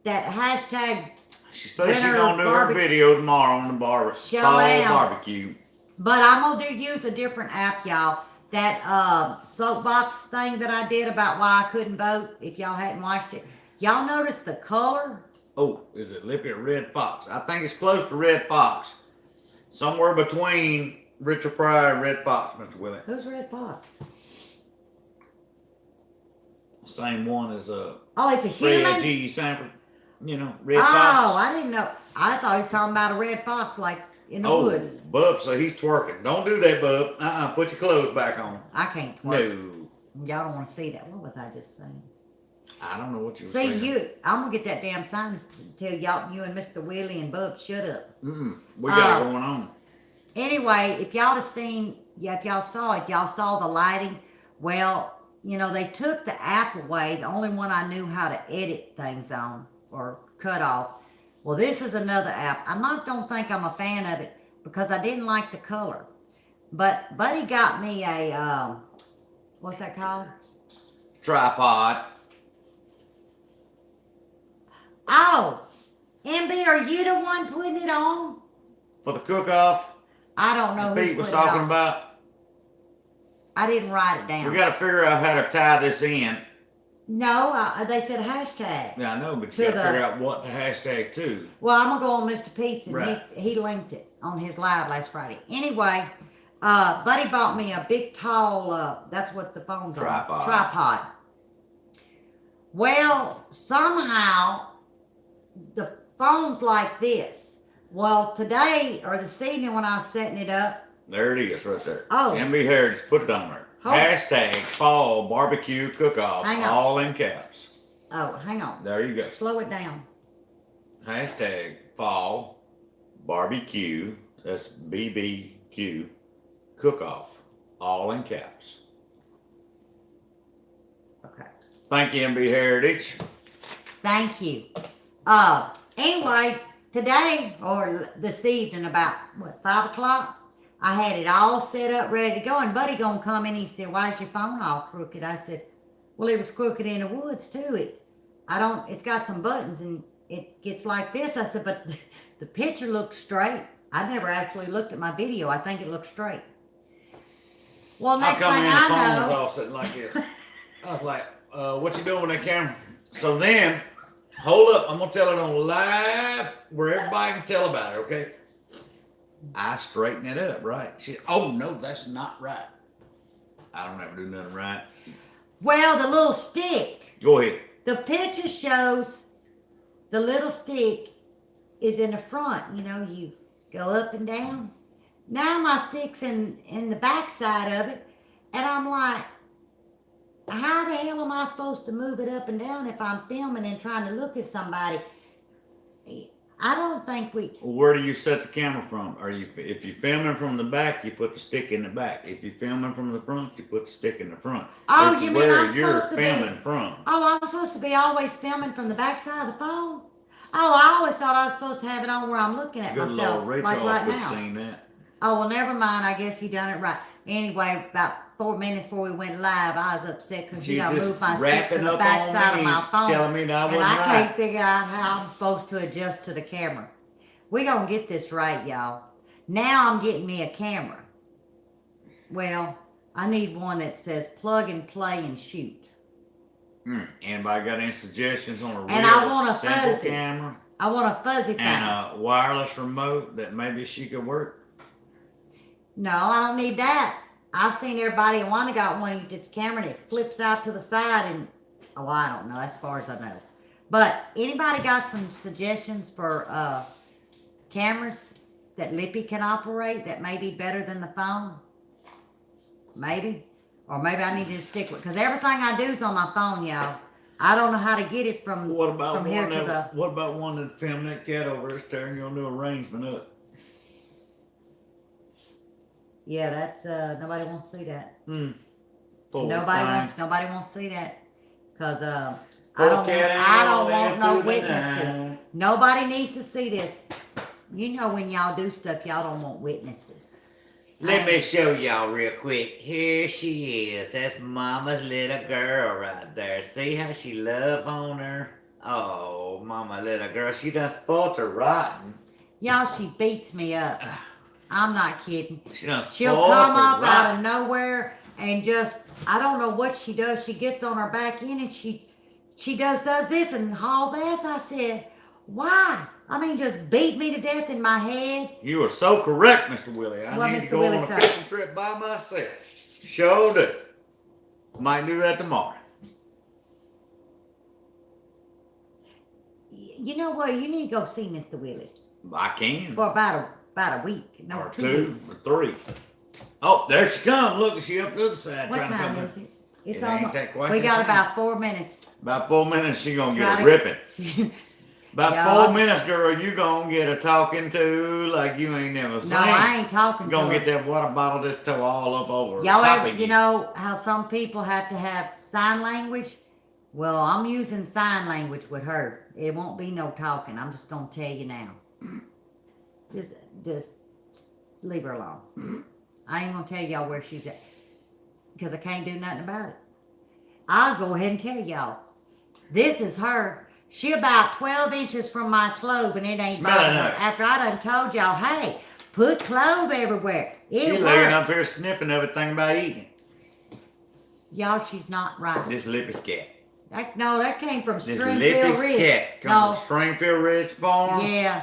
hashtag. She says she's Winter gonna do her barbe- video tomorrow on the Show fall am. barbecue. But I'm gonna use a different app, y'all. That soapbox thing that I did about why I couldn't vote. If y'all hadn't watched it, y'all notice the color. Oh, is it Lippy or Red Fox? I think it's close to Red Fox. Somewhere between Richard Pryor and Red Fox, Mr. Willie. Who's Red Fox? Same one as Oh, it's a Fred human. G. Sanford. You know, Red Oh, Fox. I didn't know. I thought he was talking about a red fox, like in the Oh, woods. Bub, so he's twerking. Don't do that, Bub. Put your clothes back on. I can't twerk. No. Y'all don't want to see that. What was I just saying? I don't know what you were See, saying. I'm gonna get that damn sign to tell y'all, you and Mr. Willie and Bub, shut up. We got it going on. Anyway, if y'all have seen, if y'all saw it, y'all saw the lighting. Well, you know, they took the app away, the only one I knew how to edit things on or cut off. Well, this is another app. don't think I'm a fan of it because I didn't like the color. But Buddy got me a, what's that called? Tripod. Oh, MB, are you the one putting it on? For the cook-off. I don't know who's Pete was putting it talking on. about. I didn't write it down. We got to figure out how to tie this in. No, they said hashtag. Yeah, I know, but To you got to the- figure out what the hashtag to. Well, I'm gonna go on Mr. Pete's and Right. he linked it on his live last Friday. Anyway, Buddy bought me a big tall, that's what the phone's Tripod. on. Tripod. Well, somehow the phone's like this. Well, today or this evening when I was setting it up, There it is, right there. Oh. MB Heritage, put it on there. Hold. Hashtag fall barbecue cook-off, Hang on. all in caps. oh, hang on. There you go. Slow it down. Hashtag fall barbecue, that's BBQ, cook-off, all in caps. Okay. Thank you, MB Heritage. Thank you. Anyway, today or this evening about 5 o'clock, I had it all set up, ready to go. And Buddy gonna come in. He said, "Why is your phone all crooked?" I said, "Well, it was crooked in the woods too. It's got some buttons and it gets like this." I said, "But the picture looks straight." I never actually looked at my video. I think it looks straight. Well, I next come thing in, the I phone was know, all sitting like this. I was like, what you doing with that camera? So then, hold up, I'm gonna tell it on live where everybody can tell about it, okay? I straighten it up, right? Oh no, that's not right. I don't ever do nothing right. well, the little stick. Go ahead. The picture shows the little stick is in the front. You know, you go up and down. Now my stick's in the back side of it, and I'm like, how the hell am I supposed to move it up and down if I'm filming and trying to look at somebody? I don't think we. Well, where do you set the camera from? If you're filming from the back, you put the stick in the back. If you're filming from the front, you put the stick in the front. Oh, It's you mean where I'm you're supposed to filming be? from. Oh, I'm supposed to be always filming from the back side of the phone? Oh, I always thought I was supposed to have it on where I'm looking at Good myself, Lord, Rachel like right could have now. seen that. Oh, well, never mind. I guess he done it right. Anyway, about 4 minutes before we went live, I was upset because, She's moved my just stick to wrapping the up back on side of me, my phone. telling me that I And wasn't I right. can't figure out how I'm supposed to adjust to the camera. We gonna get this right, y'all. Now I'm getting me a camera. Well, I need one that says plug and play and shoot. Anybody got any suggestions on a And I real want a simple fuzzy. camera I want a fuzzy thing. and a wireless remote that maybe she could work? No, I don't need that. I've seen everybody in one got one that's camera and it flips out to the side and I don't know, as far as I know. But anybody got some suggestions for cameras that Lippy can operate that may be better than the phone? Maybe. Or maybe I need to just stick with, because everything I do is on my phone, y'all. I don't know how to get it from What about here one to that? What about one that filmed that cat over there staring your new arrangement up? Yeah, that's nobody wants to see that. Poor Nobody wants to see that. Cause I Poor don't cat want no through the witnesses. night. Nobody needs to see this. You know when y'all do stuff, y'all don't want witnesses. Let me show y'all real quick. Here she is. That's Mama's little girl right there. See how she love on her? Oh, Mama little girl. She done spoiled her rotten. Y'all, she beats me up. I'm not kidding. She done She'll spoiled come her up out rotten. of nowhere and just, I don't know what she does. She gets on her back end and she does this and hauls ass. I said, why? I mean, just beat me to death in my head. You are so correct, Mr. Willie. I What need to Mr. go Willie on a say? fishing trip by myself. Sure do. Might do that tomorrow. You know what? You need to go see Mr. Willie I can. for about a week. No, Or 2 two, weeks. or three. Oh, there she comes. Look, she up the other side. What trying to time come is in. it? It's It ain't almost. that quite We that got time. about 4 minutes. About 4 minutes, she gonna Try get a to- ripping. About Yeah. 4 minutes, girl, you gonna get a talking to like you ain't never seen. No, I ain't talking You to gonna her. get that water bottle just toe all up over. Y'all top ever, of you know how some people have to have sign language? Well, I'm using sign language with her. It won't be no talking. I'm just gonna tell you now. Just leave her alone. I ain't gonna tell y'all where she's at because I can't do nothing about it. I'll go ahead and tell y'all. This is her. She about 12 inches from my clove and it ain't Smell it bothering her. out. After I done told y'all, hey, put clove everywhere. It She works. laying up here sniffing everything about eating. Y'all, she's not right. This Lippy's cat. That came from This Springfield Lippy's Ridge. cat come No. from Springfield Ridge Farm. Yeah,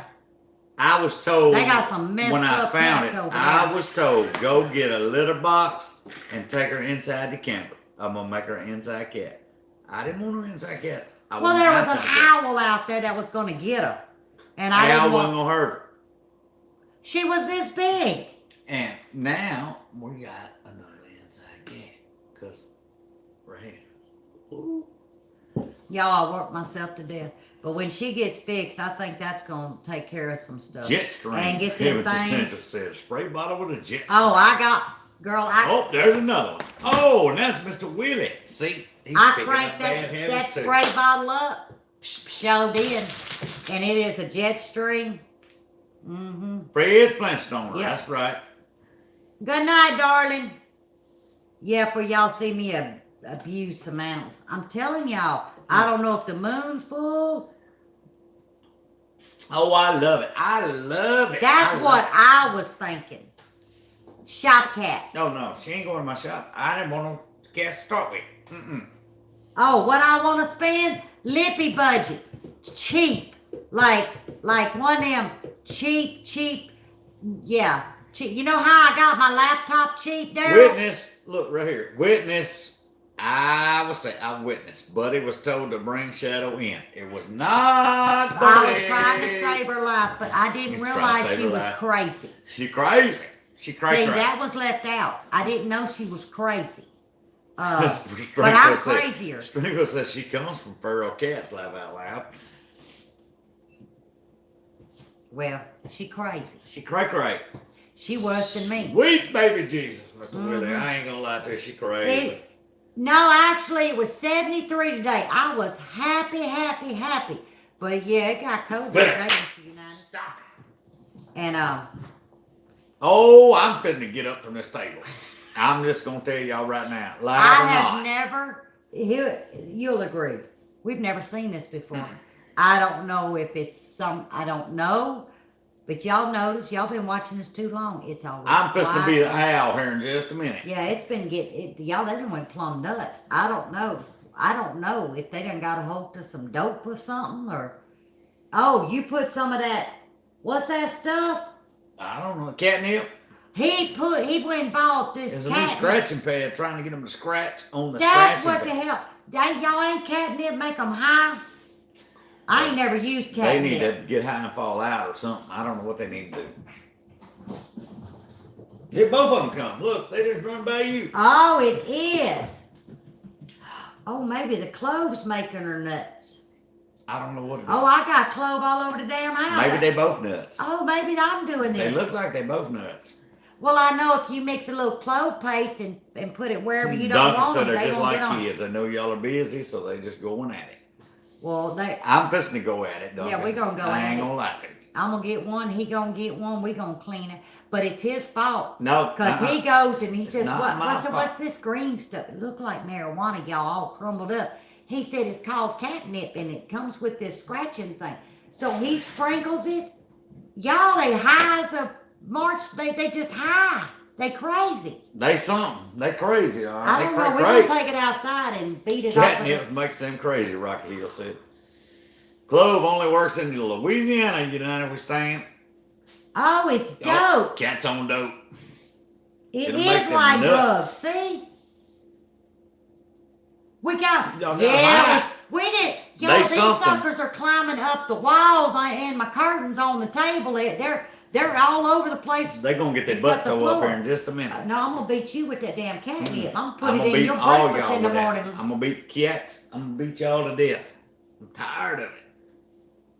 I was told they got some messed when I up found cats it, over I there. was told go get a litter box and take her inside the camper. I'm gonna make her an inside cat. I didn't want her inside cat. I Well, wanted there an was an outside cat. owl out there that was going to get her, and I Owl didn't wasn't want. gonna hurt her. She was this big. And now we got another inside cat. Cause right here. Ooh. Y'all, I worked myself to death. But when she gets fixed, I think that's going to take care of some stuff. Jet stream. And get them Heavens things. Essential said spray bottle with a jet. Oh, I got, girl, Oh, there's another one. Oh, and that's Mr. Willie. See, he's I picking cranked up bad that habits too. spray bottle up. Showed in. And it is a jet stream. Mm-hmm. Fred Flintstone, Yeah. that's right. Good night, darling. Yeah, for y'all see me abuse some animals. I'm telling y'all, I don't know if the moon's full. Oh, I love it. I love it. That's I what love I was thinking. Shop cat. it. Oh, no, she ain't going to my shop. I didn't want no cats to start with. Mm-mm. Oh, what I want to spend? Lippy budget. Cheap. Like one of them cheap. Yeah. Cheap. You know how I got my laptop cheap, Daryl? Witness, look right here. Witness, I would say I witnessed. Buddy was told to bring Shadow in. It was not I Buddy. was trying to save her life, but I didn't You was trying to realize save she her was life. crazy. She crazy. She crazy. See, that was left out. I didn't know she was crazy. But I'm crazier. Sprinkle says she comes from feral cats, laugh out loud. Well, she crazy. She cray. She worse than me. Sweet baby Jesus, Mr. Willie. Mhm. I ain't gonna lie to you, she crazy. No, actually, it was 73 today. I was happy. But yeah, it got cold today, Mr. United. And Oh, I'm finna to get up from this table. I'm just gonna tell y'all right now, loud I or have not. never. You'll agree. We've never seen this before. I don't know if it's I don't know. But y'all notice, y'all been watching this too long. It's always I'm fixing to be the quiet. owl here in just a minute. Yeah, it's been y'all. They done went plumb nuts. I don't know if they done got a hold of some dope or something or. Oh, you put some of that. What's that stuff? I don't know, catnip. He went and bought this There's a new catnip. scratching pad trying to get them to scratch on the That's scratching what pad. the hell. Y'all ain't catnip make them high. I ain't never used They catnip. need to get high and fall out or something. I don't know what they need to do. Here, both of them come. Look, they just run by you. Oh, it is. Oh, maybe the clove's making her nuts. I don't know what it is. Oh, I got clove all over the damn house. Maybe they both nuts. Oh, maybe I'm doing They this. look like they both nuts. Well, I know if you mix a little clove paste and put it wherever you don't Duncan want said them, they're they just gonna get like on. kids. I know y'all are busy, so they just going at it. Well, I'm fixing to go at it, Duncan. Yeah, we gonna go I at ain't it. gonna lie to you. I'm gonna get one. He gonna get one. We gonna clean it. But it's his fault. No, Cause he goes and he It's says, not "What? my What's fault. this green stuff? It look like marijuana, y'all, all crumbled up." He said it's called catnip and it comes with this scratching thing. So he sprinkles it. Y'all, they high as a March. They just high. They crazy. They something. They crazy, all right. I don't They know. We're crazy. gonna take it outside and beat it off. Catnip makes them crazy, Rocky Hill said. Clove only works in the Louisiana United we stand. Oh, it's dope. Oh, cats on dope. It it'll make is them like nuts. drugs. See? We got, Y'all got yeah, high. we did. They Y'all, these something. suckers are climbing up the walls and my curtains on the table. They're all over the place. They gonna get their Except butt the toe up floor. here in just a minute. No, I'm gonna beat you with that damn catnip. I'm I'm putting gonna it in beat your all breakfast y'all in the with that. morning. I'm gonna beat the cats. I'm gonna beat y'all to death. I'm tired of it.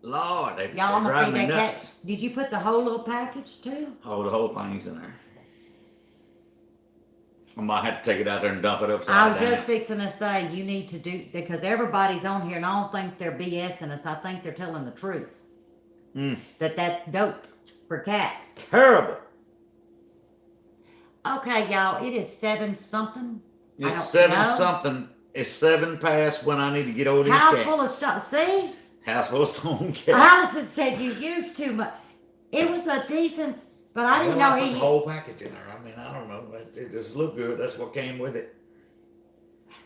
Lord, they Y'all, I'm gonna drive feed me that nuts. cat. Did you put the whole little package too? Oh, the whole thing's in there. I might have to take it out there and dump it I upside was down. just fixing to say you need to do because everybody's on here and I don't think they're BSing us. I think they're telling the truth. That's dope for cats. Terrible. Okay, y'all, it is 7 something. I It's don't 7 know. something. It's 7 past when I need to get over these House cats. full of stuff. See? House full of stone cats. Allison said you used too much. It was a decent, but I didn't know put the he. whole package in there. I mean, I don't know. It just looked good. That's what came with it.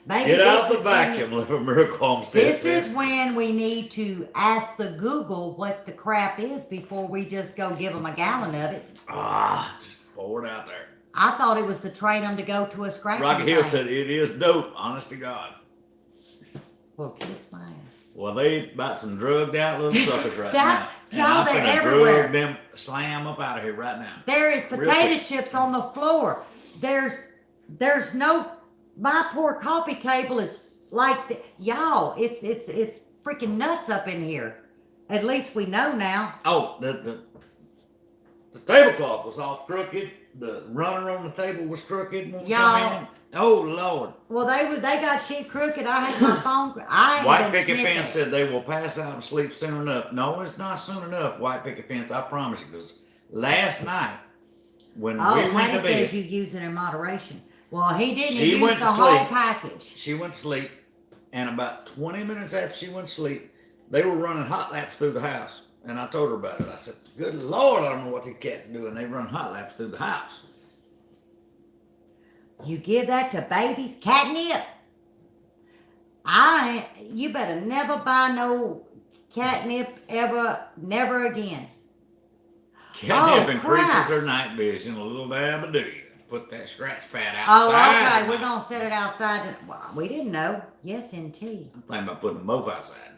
Maybe Get out this the is when vacuum, live a miracle homestead. This says. is when we need to ask the Google what the crap is before we just go give them a gallon of it. Just pour it out there. I thought it was to train them to go to a scratching Rocky Hill thing. said it is dope, honest to God. Well, kiss my ass. Well, they about some drugged out little suckers right That's- now. y'all, And I'm they're finna everywhere. drug them, slam up out of here right now. There is Real potato quick. chips on the floor. There's no. My poor coffee table is like y'all. It's freaking nuts up in here. At least we know now. Oh, the tablecloth was off crooked. The runner on the table was crooked. Won't Y'all- come in. Oh Lord! Well, they got shit crooked. I had my phone. I ain't White been picket sniffing. fence said they will pass out and sleep soon enough. No, it's not soon enough. White picket fence, I promise you. Because last night when Oh, we went Patty to says bed, you use it in moderation. Well, he didn't. She He used went the to whole sleep. package. she went to sleep, and about 20 minutes after she went to sleep, they were running hot laps through the house. And I told her about it. I said, "Good Lord, I don't know what these cats are doing. They run hot laps through the house." You give that to babies, catnip. You better never buy no catnip ever, never again. Catnip Oh, increases crap. their night vision a little dab a do. Put that scratch pad Oh, outside. okay. We're gonna set it outside. Well, we didn't know. Yes, NT. I'm thinking about putting them both outside tonight.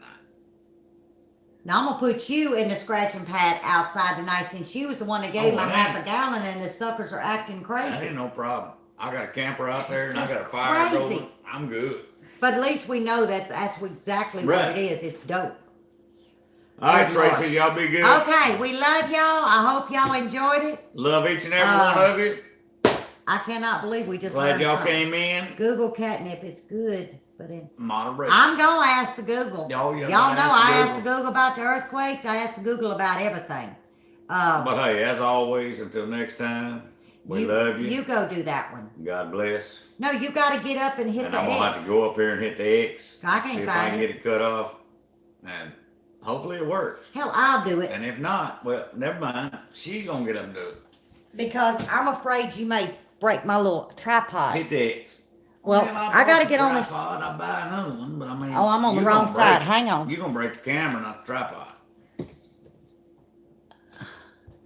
Now I'm gonna put you in the scratching pad outside tonight since you was the one that gave Oh, my that half ain't- a gallon and the suckers are acting That crazy. ain't no problem. I got a camper out there and I This got a is fire crazy. going. I'm good. But at least we know that's exactly Right. what it is. It's dope. All right, Good Lord. Tracy, y'all be good. Okay, we love y'all. I hope y'all enjoyed it. Love each and every one of you. I cannot believe we just Glad learned y'all something. came in. Google catnip, it's good, but Moderation. I'm gonna ask the Google. Y'all Y'all gonna know ask the I asked Google. the Google about the earthquakes. I asked the Google about everything. But hey, as always, until next time, we love you. You go do that one. God bless. No, you got to get up and hit And the I'm gonna X. have to go up here and hit the X. I can't see if I find can it. get it cut off. And hopefully it works. Hell, I'll do it And if not, well, never mind. She's gonna get up and do it. because I'm afraid you may break my little tripod. Hit the X. Well, Man, I gotta bought get the on this- tripod. I buy another one, but I mean. Oh, I'm on the you wrong gonna break side. it. Hang on. You're gonna break the camera, not the tripod.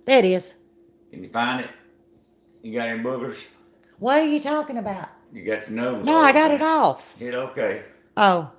There it is. Can you find it? You got any boogers? What are you talking about? You got your nose. No, all I got up it in off. Hit okay. Oh,